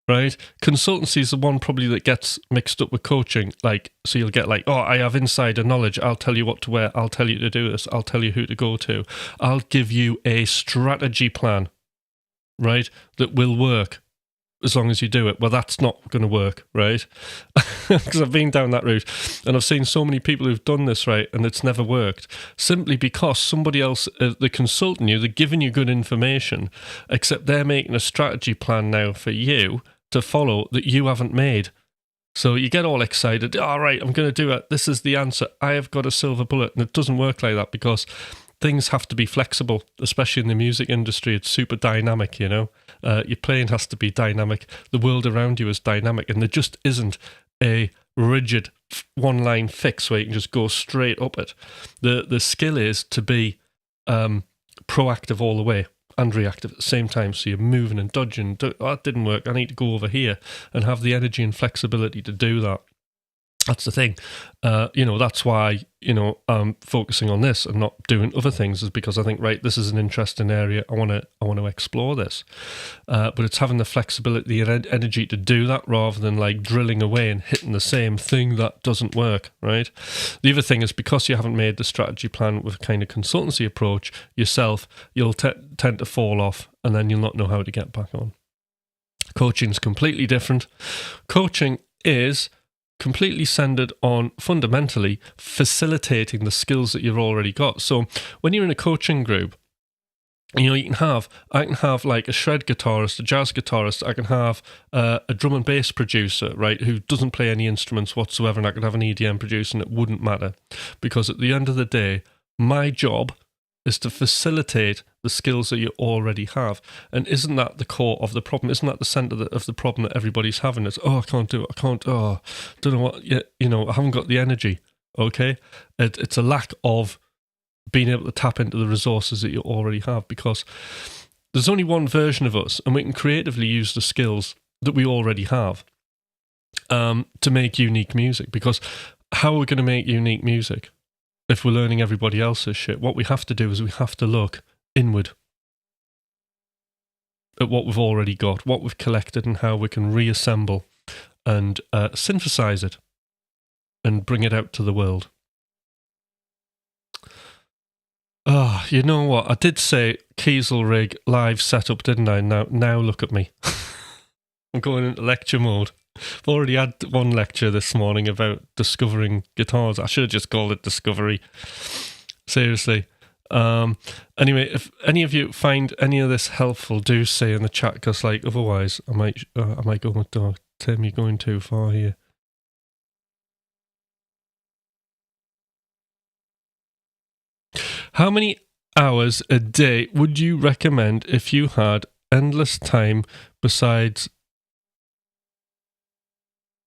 right? Consultancy is the one probably that gets mixed up with coaching. Like, so you'll get like, oh, I have insider knowledge. I'll tell you what to wear. I'll tell you to do this. I'll tell you who to go to. I'll give you a strategy plan, right? That will work as long as you do it. Well, that's not going to work, right? Because I've been down that route, and I've seen so many people who've done this, right, and it's never worked, simply because somebody else, they're consulting you, they're giving you good information, except they're making a strategy plan now for you to follow that you haven't made. So you get all excited, all right, I'm going to do it, this is the answer, I have got a silver bullet, and it doesn't work like that, because things have to be flexible, especially in the music industry. It's super dynamic, you know. Your playing has to be dynamic. The world around you is dynamic, and there just isn't a rigid one-line fix where you can just go straight up it. The skill is to be proactive all the way and reactive at the same time. So you're moving and dodging. Oh, that didn't work. I need to go over here, and have the energy and flexibility to do that. That's the thing. That's why, I'm focusing on this and not doing other things, is because I think, right, this is an interesting area. I want to explore this. But it's having the flexibility and energy to do that, rather than like drilling away and hitting the same thing that doesn't work, right? The other thing is, because you haven't made the strategy plan with a kind of consultancy approach yourself, you'll tend to fall off, and then you'll not know how to get back on. Coaching's completely different. Coaching is completely centered on fundamentally facilitating the skills that you've already got. So when you're in a coaching group, I can have like a shred guitarist, a jazz guitarist, I can have a drum and bass producer, right, who doesn't play any instruments whatsoever, and I could have an EDM producer, and it wouldn't matter, because at the end of the day, my job is to facilitate the skills that you already have. And isn't that the core of the problem? Isn't that the center of the problem that everybody's having? Is, I can't do it. Don't know what, I haven't got the energy, okay? It's a lack of being able to tap into the resources that you already have, because there's only one version of us, and we can creatively use the skills that we already have to make unique music. Because how are we going to make unique music if we're learning everybody else's shit? What we have to do is we have to look inward at what we've already got, what we've collected, and how we can reassemble and synthesize it and bring it out to the world. You know what? I did say Kiesel rig live setup, didn't I? Now look at me. I'm going into lecture mode. I've already had one lecture this morning about discovering guitars. I should have just called it Discovery. Seriously. Anyway, if any of you find any of this helpful, do say in the chat, because like otherwise I might go with dog. Tim, you're going too far here. How many hours a day would you recommend if you had endless time besides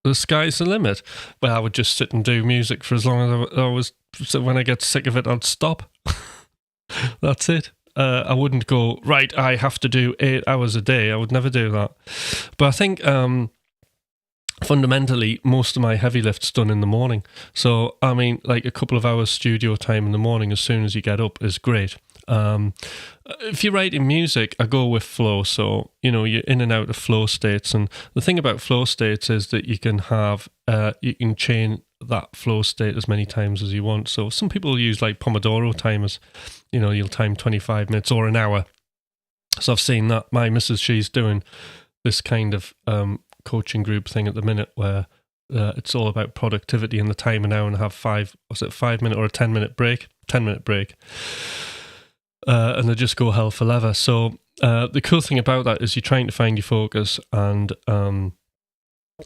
the sky's the limit? Well, I would just sit and do music for as long as I was. So when I get sick of it, I'd stop. That's it. I wouldn't go, right, I have to do 8 hours a day. I would never do that. But I think fundamentally, most of my heavy lift's done in the morning. So, I mean, like a couple of hours studio time in the morning as soon as you get up is great. If you're writing music, I go with flow. So, you know, you're in and out of flow states. And the thing about flow states is that you can chain that flow state as many times as you want. So some people use like Pomodoro timers. You know, you'll time 25 minutes or an hour. So I've seen that. My missus, she's doing this kind of coaching group thing at the minute where it's all about productivity and the time an hour and a half, 5 minute or a 10-minute break? 10-minute break. And they just go hell for leather. So the cool thing about that is you're trying to find your focus and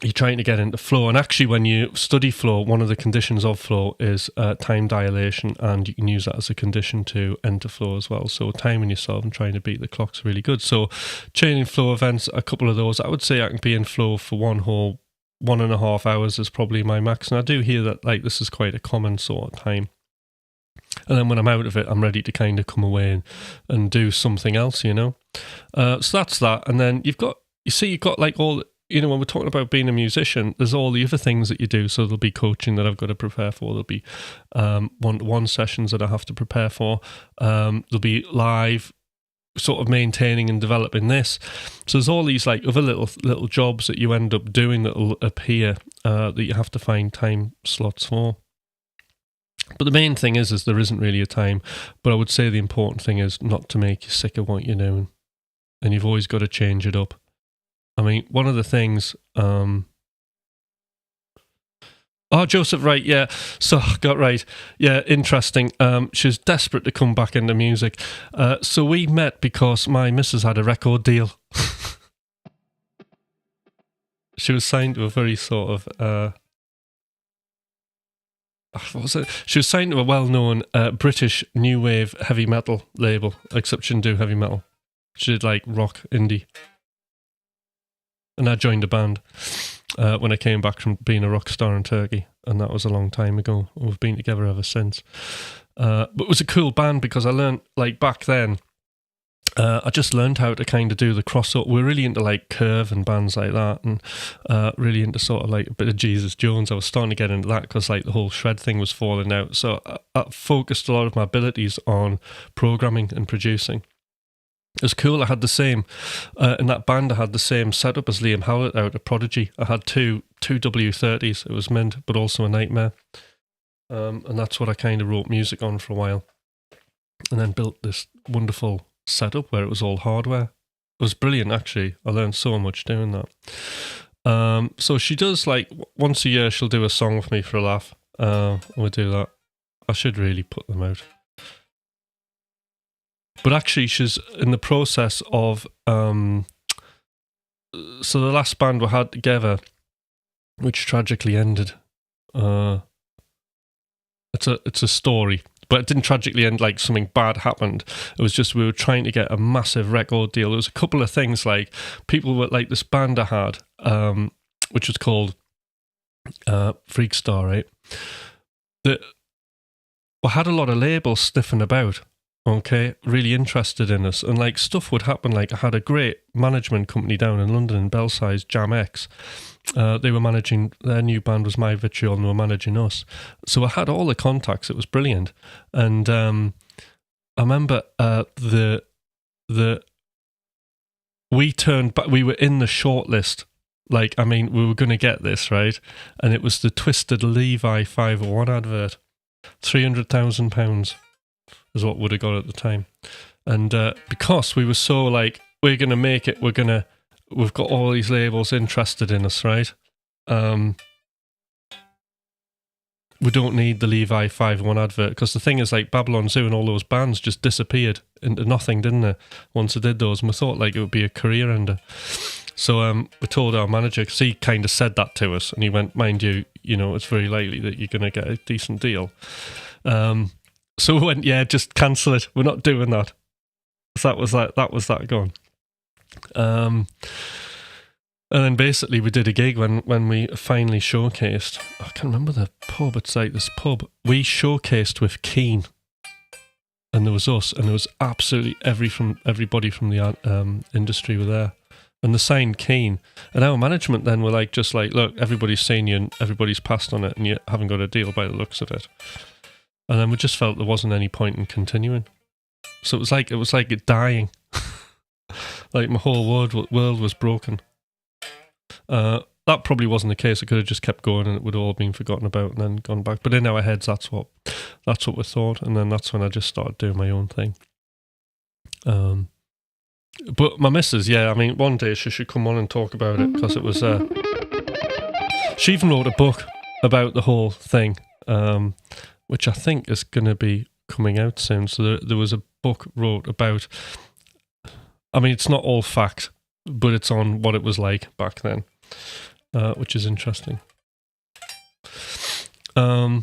you're trying to get into flow. And actually, when you study flow, one of the conditions of flow is time dilation, and you can use that as a condition to enter flow as well. So timing yourself and trying to beat the clock's really good. So chaining flow events, a couple of those, I would say I can be in flow for 1.5 hours is probably my max. And I do hear that like this is quite a common sort of time. And then when I'm out of it, I'm ready to kind of come away and do something else, you know. So that's that. And then you've got like all, you know, when we're talking about being a musician, there's all the other things that you do. So there'll be coaching that I've got to prepare for. There'll be one-to-one sessions that I have to prepare for. There'll be live sort of maintaining and developing this. So there's all these like other little jobs that you end up doing that will appear that you have to find time slots for. But the main thing is there isn't really a time. But I would say the important thing is not to make you sick of what you're doing. And you've always got to change it up. I mean, one of the things... Joseph, right, yeah. So, got right. Yeah, interesting. She was desperate to come back into music. So we met because my missus had a record deal. She was signed to a very sort of... what was it? She was signed to a well-known British new wave heavy metal label, except she didn't do heavy metal. She did like rock, indie. And I joined a band when I came back from being a rock star in Turkey, and that was a long time ago. We've been together ever since. But it was a cool band because I learned, like back then, I just learned how to kind of do the crossover. We're really into like Curve and bands like that, and really into sort of like a bit of Jesus Jones. I was starting to get into that because like the whole shred thing was falling out. So I focused a lot of my abilities on programming and producing. It was cool. I had the same, in that band, I had the same setup as Liam Howlett out of Prodigy. I had two W30s. It was Mint, but also a Nightmare. And that's what I kind of wrote music on for a while. And then built this wonderful setup where it was all hardware. It was brilliant, actually. I learned so much doing that. So she does, like, once a year, she'll do a song with me for a laugh. We'll do that. I should really put them out. But actually, she's in the process of... so the last band we had together, which tragically ended... It's a story, but it didn't tragically end like something bad happened. It was just we were trying to get a massive record deal. There was a couple of things, like people were like this band I had, which was called Freakstar, right? That we had a lot of labels sniffing about. Okay, really interested in us, and like stuff would happen. Like I had a great management company down in London in Belsize, Jam X. They were managing, their new band was My Vitriol, and they were managing us. So I had all the contacts. It was brilliant. And I remember we turned back. We were in the shortlist. Like, I mean, we were going to get this, right? And it was the Twisted Levi 501 advert. £300,000 is what would have got at the time. And because we were so like, we're going to make it, we've got all these labels interested in us, right? We don't need the Levi 5-1 advert, because the thing is, like, Babylon Zoo and all those bands just disappeared into nothing, didn't they? Once they did those, and we thought like it would be a career ender. So we told our manager, because he kind of said that to us, and he went, mind you, it's very likely that you're going to get a decent deal. So we went, yeah, just cancel it. We're not doing that. So that was that gone. And then basically we did a gig when we finally showcased. I can't remember the pub. It's like this pub. We showcased with Keen, and there was us, and there was absolutely everybody from the industry were there, and they signed Keen. And our management then were like, just like, look, everybody's seen you and everybody's passed on it, and you haven't got a deal by the looks of it. And then we just felt there wasn't any point in continuing. So it was like it dying. Like my whole world was broken. That probably wasn't the case. It could have just kept going and it would have all been forgotten about and then gone back. But in our heads, that's what we thought. And then that's when I just started doing my own thing. But my missus, yeah, I mean, one day she should come on and talk about it, because it was... she even wrote a book about the whole thing, which I think is going to be coming out soon. So there was a book wrote about... I mean, it's not all fact, but it's on what it was like back then, which is interesting. Yeah,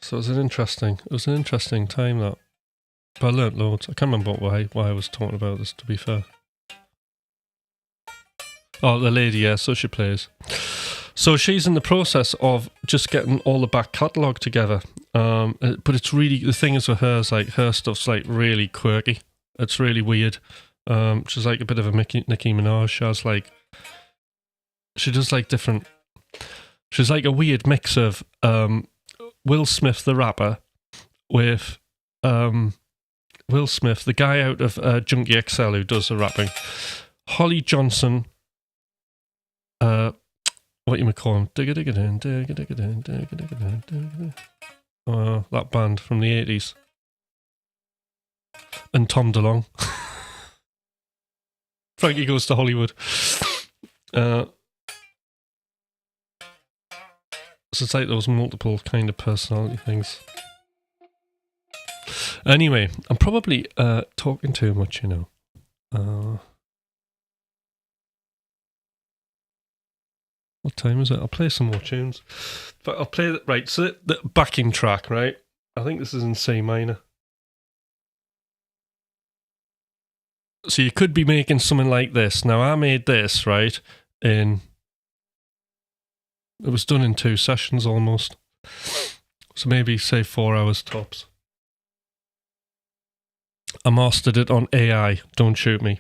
so it was an interesting time, that. But I learnt loads. I can't remember why I was talking about this, to be fair. Oh, the lady, yeah, so she plays. So she's in the process of just getting all the back catalogue together. But it's really, the thing is with her, is like her stuff's like really quirky. It's really weird. She's like a bit of a Nicki Minaj. She does like different. She's like a weird mix of Will Smith the rapper with Will Smith, the guy out of Junkie XL who does the rapping, Holly Johnson. What you might call him? That band from the 80s. And Tom DeLonge. Frankie Goes to Hollywood. So it's like those multiple kind of personality things. Anyway, I'm probably talking too much, What time is it? I'll play some more tunes. But I'll play that. Right, so the backing track, right? I think this is in C minor. So you could be making something like this. Now, I made this, right, it was done in 2 sessions almost. So maybe, say, 4 hours tops. I mastered it on AI. Don't shoot me.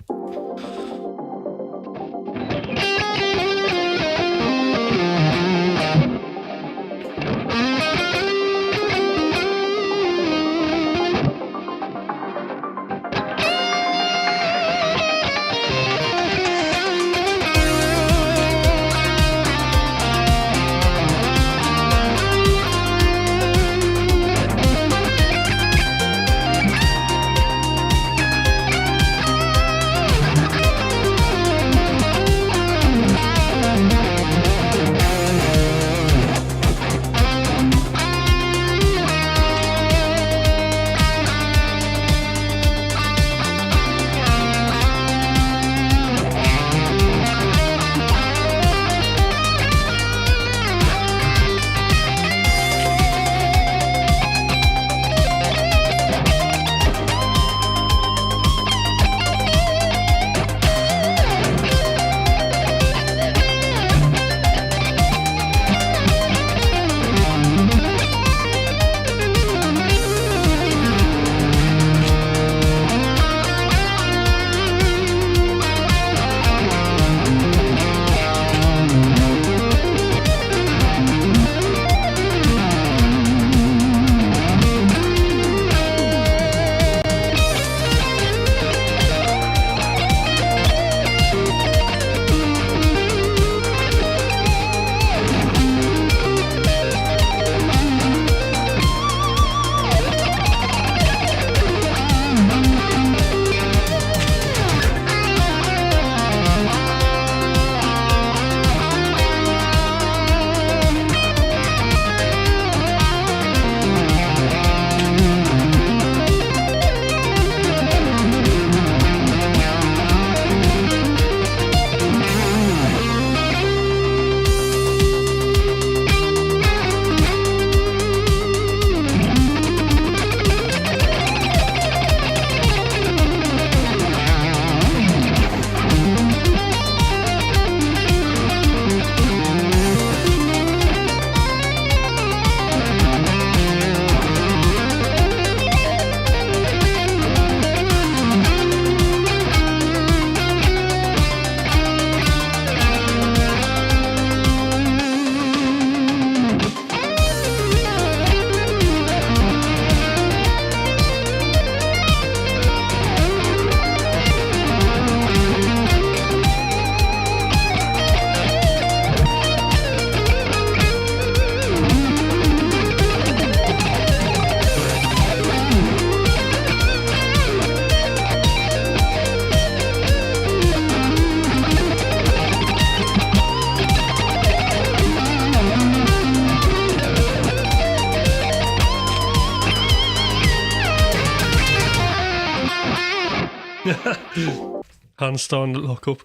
Hands starting to lock up.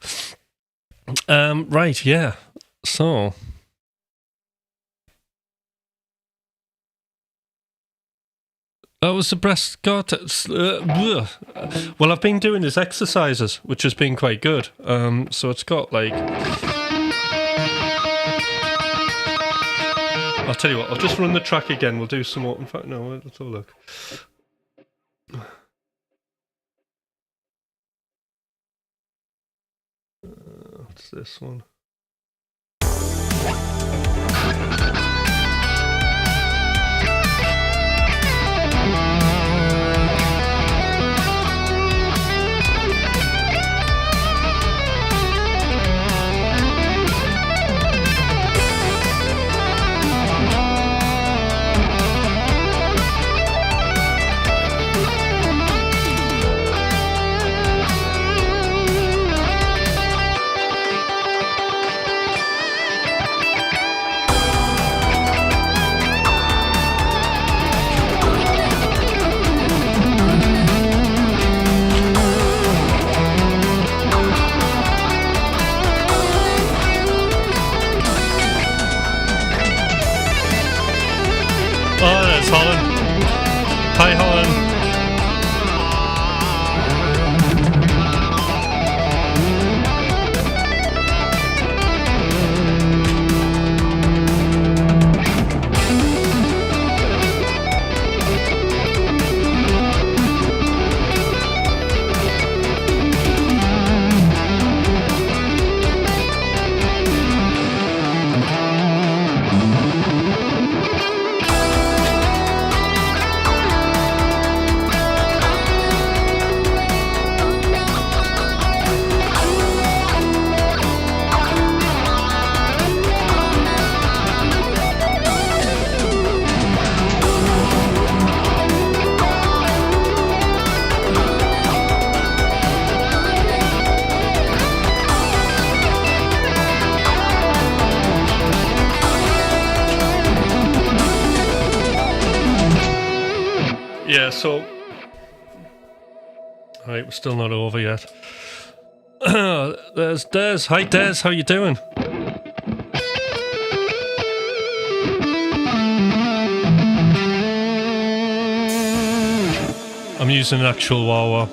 Right, yeah. So. That was the breast guard. Well, I've been doing these exercises, which has been quite good. So it's got like. I'll tell you what, I'll just run the track again. We'll do some more. In fact, no, let's have a look. What's this one? Oh, there's Holland. Hi, Holland. Yeah, so. Alright, we're still not over yet. There's Des. Hi, Des. How you doing? I'm using an actual Wawa.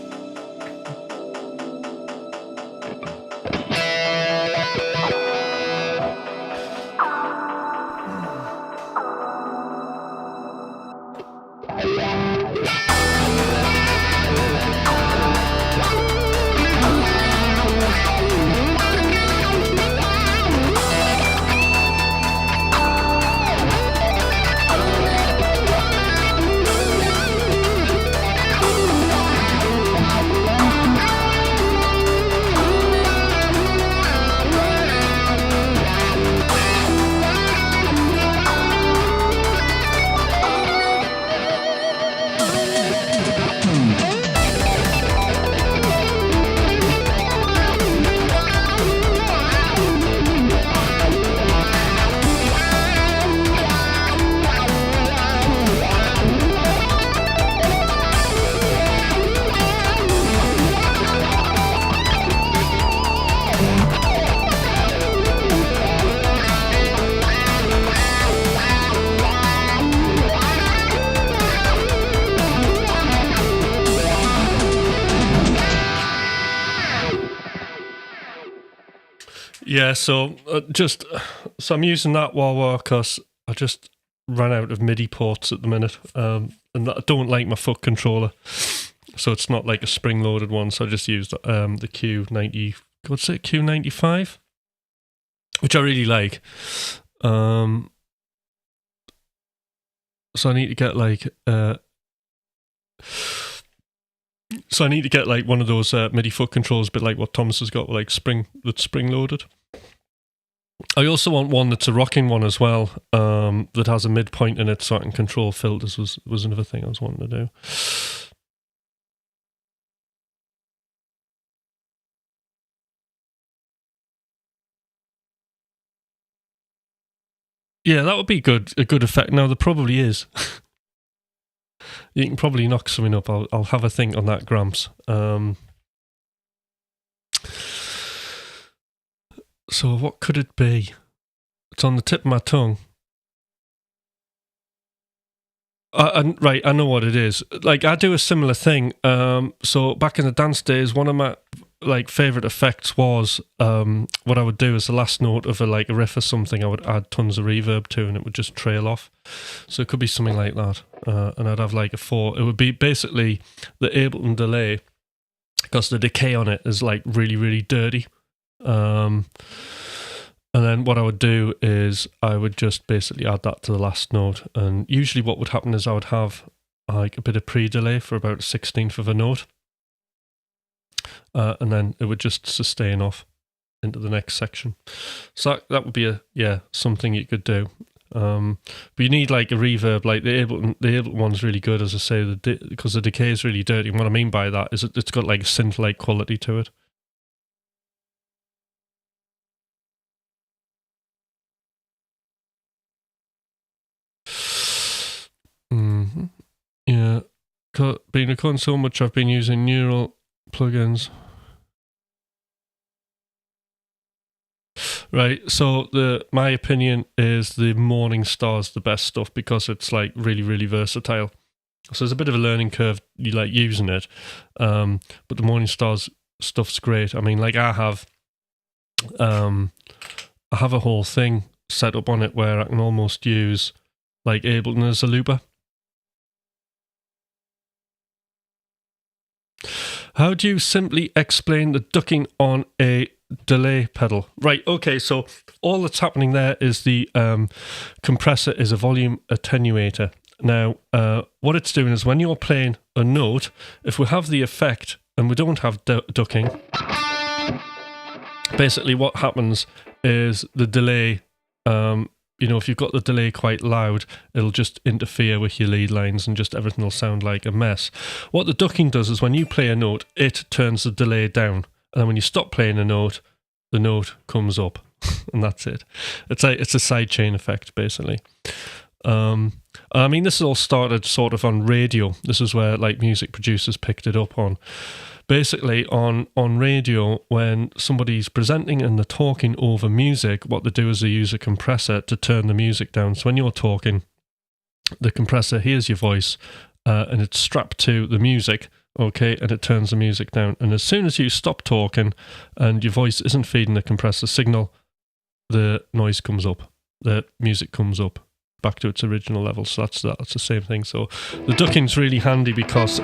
Yeah, so I'm using that Wawa because I just ran out of MIDI ports at the minute, and I don't like my foot controller, so it's not like a spring-loaded one. So I just used the Q90. What's it? Q95, which I really like. So I need to get like one of those MIDI foot controls, a bit like what Thomas has got, like spring-loaded. I also want one that's a rocking one as well, that has a midpoint in it so I can control filters. Was another thing I was wanting to do. Yeah, that would be a good effect. Now there probably is. You can probably knock something up. I'll have a think on that, Gramps. So what could it be? It's on the tip of my tongue. Right, I know what it is. Like, I do a similar thing. So back in the dance days, one of my favorite effects was what I would do is the last note of a riff or something. I would add tons of reverb to, and it would just trail off. So it could be something like that. And I'd have a 4. It would be basically the Ableton delay, because the decay on it is really, really dirty. And then what I would do is I would just basically add that to the last note. And usually what would happen is I would have a bit of pre-delay for about a 16th of a note. And then it would just sustain off into the next section. So that would be something you could do. But you need a reverb. The Ableton one's really good, as I say, because the decay is really dirty. And what I mean by that is it's got a synth-like quality to it. Yeah, been recording so much, I've been using neural plugins. Right, so my opinion is the Morningstar's the best stuff because it's really, really versatile. So there's a bit of a learning curve you using it, but the Morningstar's stuff's great. I mean, I have a whole thing set up on it where I can almost use Ableton as a looper. How do you simply explain the ducking on a delay pedal? Right, okay, so all that's happening there is the compressor is a volume attenuator. Now, what it's doing is when you're playing a note, if we have the effect and we don't have ducking, basically what happens is the delay, if you've got the delay quite loud, it'll just interfere with your lead lines and just everything will sound like a mess. What the ducking does is when you play a note, it turns the delay down. And then when you stop playing a note, the note comes up. And that's it. It's a sidechain effect, basically. I mean, this all started sort of on radio. This is where music producers picked it up on. Basically, on radio, when somebody's presenting and they're talking over music, what they do is they use a compressor to turn the music down. So when you're talking, the compressor hears your voice and it's strapped to the music, okay, and it turns the music down. And as soon as you stop talking and your voice isn't feeding the compressor signal, the noise comes up, the music comes up back to its original level. So that's the same thing. So the ducking's really handy because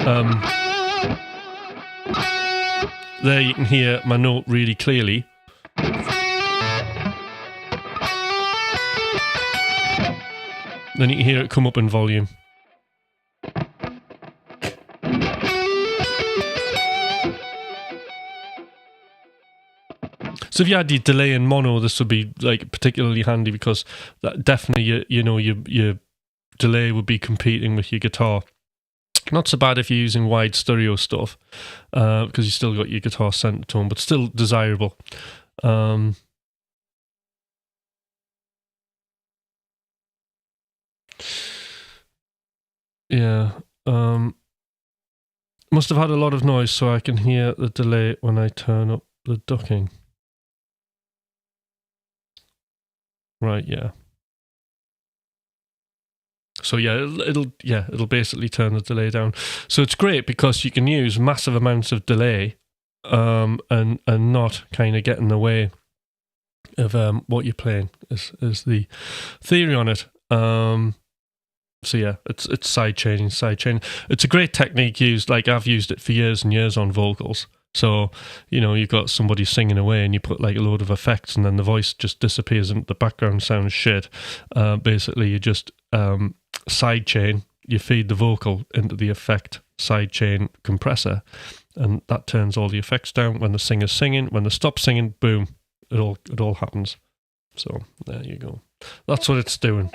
there you can hear my note really clearly. Then you can hear it come up in volume. So if you had your delay in mono, this would be particularly handy because that definitely your delay would be competing with your guitar. Not so bad if you're using wide stereo stuff, because you still got your guitar center tone, but still desirable. Yeah. Must have had a lot of noise, so I can hear the delay when I turn up the ducking. Right, yeah. So yeah, it'll basically turn the delay down. So it's great because you can use massive amounts of delay, and not kind of get in the way of what you're playing. Is the theory on it. So yeah, it's sidechaining. It's a great technique used. I've used it for years and years on vocals. So, you've got somebody singing away and you put a load of effects and then the voice just disappears and the background sounds shit. Basically, you just sidechain, you feed the vocal into the effect sidechain compressor and that turns all the effects down. When the singer's singing, when they stop singing, boom, it all happens. So, there you go. That's what it's doing.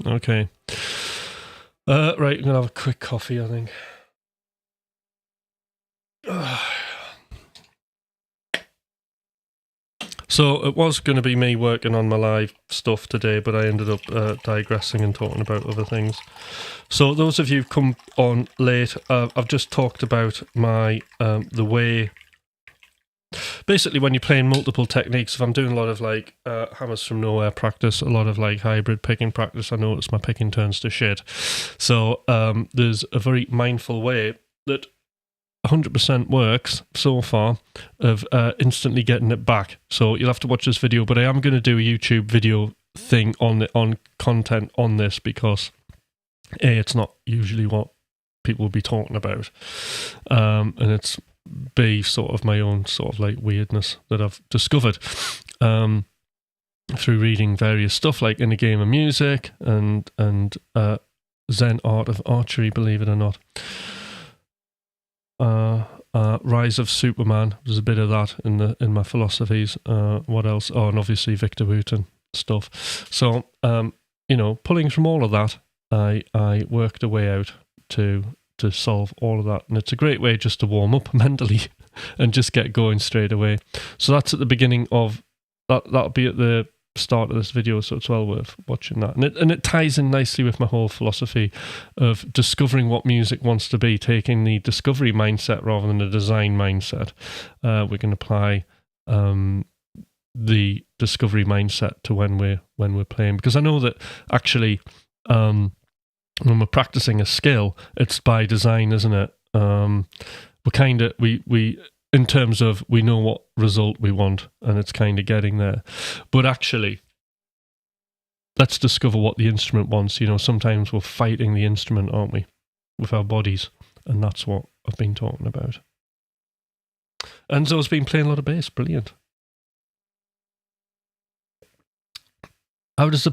Okay. Right, I'm going to have a quick coffee, I think. So it was going to be me working on my live stuff today, but I ended up digressing and talking about other things. So those of you who've come on late, I've just talked about my the way. Basically, when you're playing multiple techniques, if I'm doing a lot of like hammers from nowhere practice, a lot of like hybrid picking practice, I notice my picking turns to shit. So there's a very mindful way that 100% works so far of instantly getting it back. So you'll have to watch this video, but I am going to do a YouTube video thing on content on this because A, it's not usually what people will be talking about, and it's B, sort of my own sort of like weirdness that I've discovered through reading various stuff like In a Game of Music and Zen Art of Archery, believe it or not. Rise of Superman, there's a bit of that in my philosophies. What else? Oh, and obviously Victor Wooten stuff. So pulling from all of that, I worked a way out to solve all of that, and it's a great way just to warm up mentally and just get going straight away. So that's at the beginning of that'll be at the start of this video, so it's well worth watching that, and it ties in nicely with my whole philosophy of discovering what music wants to be, taking the discovery mindset rather than the design mindset. We can apply the discovery mindset to when we're playing, because I know that actually when we're practicing a skill, it's by design, isn't it? We in terms of we know what result we want, and it's kind of getting there. But actually, let's discover what the instrument wants. Sometimes we're fighting the instrument, aren't we, with our bodies? And that's what I've been talking about. Enzo's been playing a lot of bass. Brilliant. How does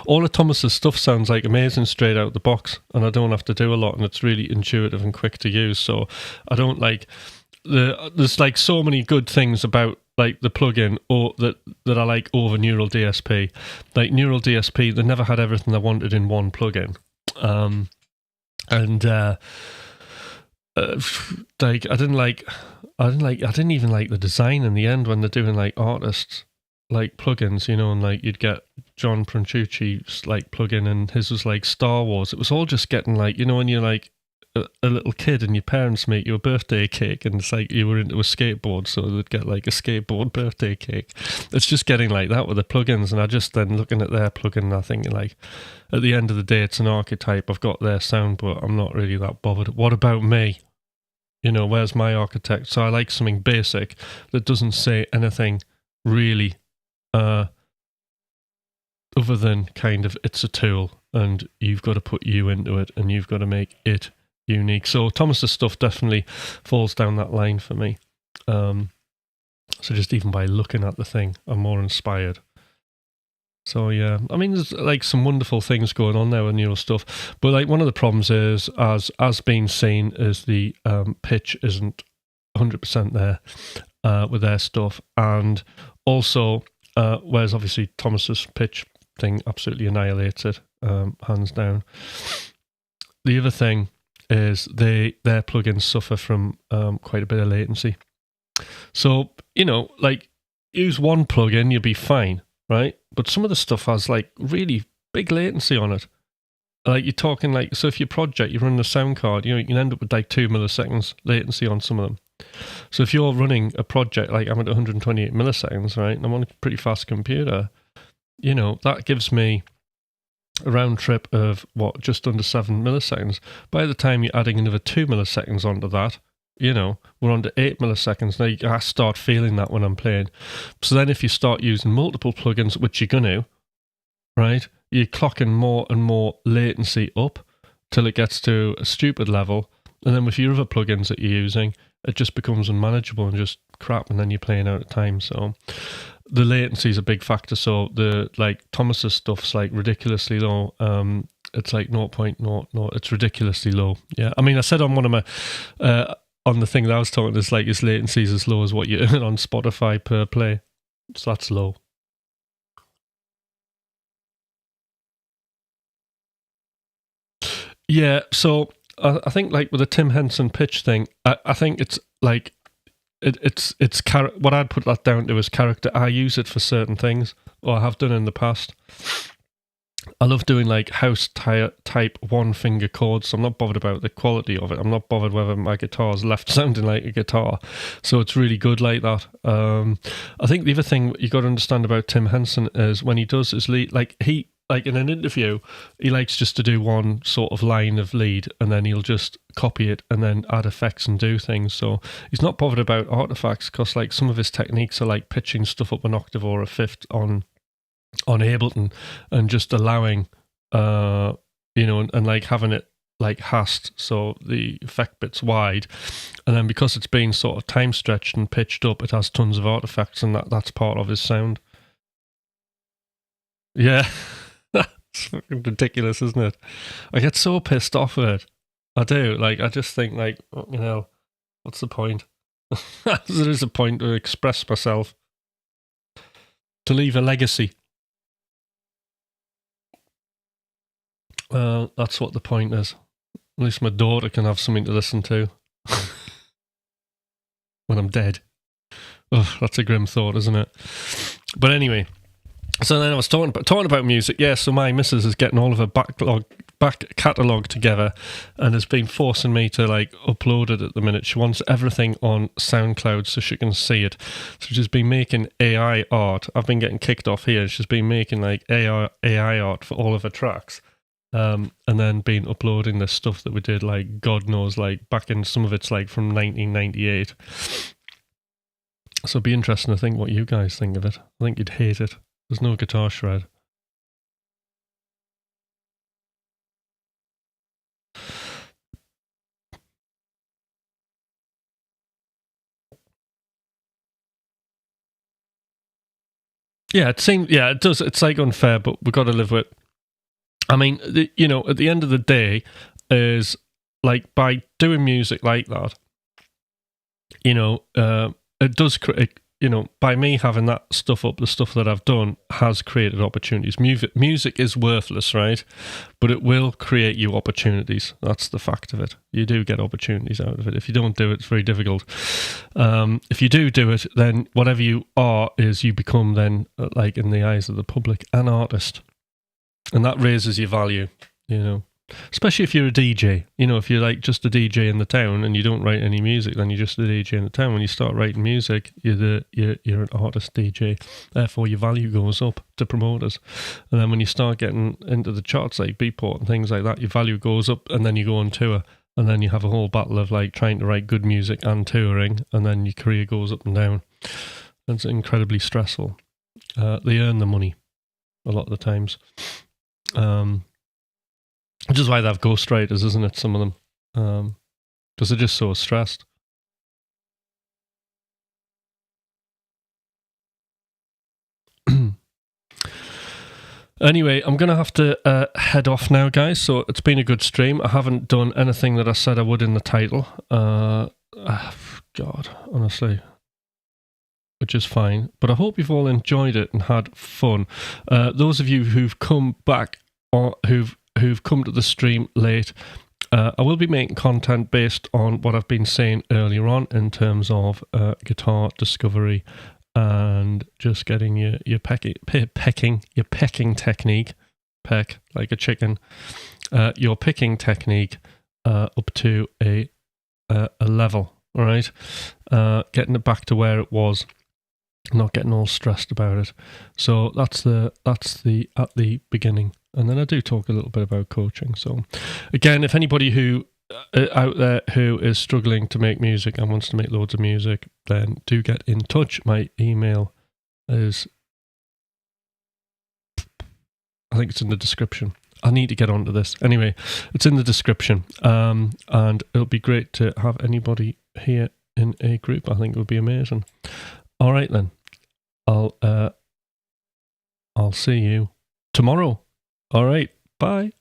all of Thomas's stuff sounds like amazing straight out the box, and I don't have to do a lot, and it's really intuitive and quick to use. So I don't like there's like so many good things about like the plugin or that I like over Neural DSP. Like Neural DSP, they never had everything they wanted in one plugin, like I didn't even like the design in the end when they're doing like artists like plugins, and like you'd get John Pronchucci's like plugin, and his was like Star Wars. It was all just getting like, when you're like a little kid and your parents make you a birthday cake, and it's like you were into a skateboard, so they'd get like a skateboard birthday cake. It's just getting like that with the plugins, and I just then looking at their plugin and I think like, at the end of the day, it's an archetype. I've got their sound, but I'm not really that bothered. What about me? Where's my architect? So I like something basic that doesn't say anything really other than kind of it's a tool and you've got to put you into it and you've got to make it unique. So Thomas's stuff definitely falls down that line for me. So just even by looking at the thing, I'm more inspired. So yeah, I mean, there's like some wonderful things going on there with neural stuff, but like one of the problems is, as being seen, is the pitch isn't 100% there with their stuff, and also whereas obviously Thomas's pitch thing absolutely annihilates it, hands down. The other thing is their plugins suffer from quite a bit of latency. So, like use one plugin, you'll be fine, right? But some of the stuff has like really big latency on it. Like you're talking like, so if your project, you run a sound card, you can end up with like 2 milliseconds latency on some of them. So if you're running a project like I'm at 128 milliseconds, right, and I'm on a pretty fast computer, that gives me a round trip of just under 7 milliseconds. By the time you're adding another 2 milliseconds onto that, we're on to 8 milliseconds. Now I start feeling that when I'm playing. So then if you start using multiple plugins, which you're going to, right, you're clocking more and more latency up till it gets to a stupid level. And then with your other plugins that you're using, it just becomes unmanageable and just crap, and then you're playing out of time. So the latency is a big factor. So the Thomas's stuff's like ridiculously low. It's like 0.00. It's ridiculously low. Yeah, I mean, I said on one of my on the thing that I was talking, it's like his latency is as low as what you earn on Spotify per play. So that's low. Yeah, so I think like with the Tim Henson pitch thing, I think it's like what I'd put that down to is character. I use it for certain things, or I have done in the past. I love doing like house type one finger chords. So I'm not bothered about the quality of it. I'm not bothered whether my guitar is left sounding like a guitar. So it's really good like that. I think the other thing you got to understand about Tim Henson is when he does his lead, like in an interview, he likes just to do one sort of line of lead and then he'll just copy it and then add effects and do things. So he's not bothered about artifacts because like some of his techniques are like pitching stuff up an octave or a fifth on Ableton and just allowing and like having it like hashed so the effect bit's wide, and then because it's been sort of time stretched and pitched up, it has tons of artifacts, and that's part of his sound. Yeah. It's fucking ridiculous, isn't it? I get so pissed off at it. I do. Like, I just think, like, what's the point? There is a point to express myself, to leave a legacy. That's what the point is. At least my daughter can have something to listen to when I'm dead. Oh, that's a grim thought, isn't it? But anyway, so then I was talking about music. Yeah, so my missus is getting all of her back catalogue together and has been forcing me to like upload it at the minute. She wants everything on SoundCloud so she can see it. So she's been making AI art. I've been getting kicked off here. She's been making like AI art for all of her tracks. And then been uploading this stuff that we did, like God knows, like back in some of it's like from 1998. So it'd be interesting to think what you guys think of it. I think you'd hate it. There's no guitar shred. Yeah, it does. It's like unfair, but we've got to live with it. I mean, at the end of the day, is like by doing music like that, it does create, by me having that stuff up, the stuff that I've done has created opportunities. Music is worthless, right? But it will create you opportunities. That's the fact of it. You do get opportunities out of it. If you don't do it, it's very difficult. If you do it, then whatever you are is you become then, like in the eyes of the public, an artist. And that raises your value, especially if you're a DJ. If you're like just a DJ in the town and you don't write any music, then you're just a DJ in the town. When you start writing music, you're an artist DJ. Therefore, your value goes up to promoters. And then when you start getting into the charts like Beatport and things like that, your value goes up, and then you go on tour. And then you have a whole battle of like trying to write good music and touring, and then your career goes up and down. It's incredibly stressful. They earn the money a lot of the times. Which is why they have ghostwriters, isn't it? Some of them, because they're just so stressed. Anyway, I'm going to have to head off now, guys. So it's been a good stream. I haven't done anything that I said I would in the title. God, honestly. Which is fine. But I hope you've all enjoyed it and had fun. Those of you who've come back or who've come to the stream late, I will be making content based on what I've been saying earlier on in terms of guitar discovery and just getting your pecking technique, peck like a chicken, your picking technique up to a level, all right? Getting it back to where it was, not getting all stressed about it. So that's at the beginning. And then I do talk a little bit about coaching. So again, if anybody who out there who is struggling to make music and wants to make loads of music, then do get in touch. My email is, I think it's in the description. I need to get onto this. Anyway, it's in the description. And it'll be great to have anybody here in a group. I think it would be amazing. All right then. I'll see you tomorrow. All right. Bye.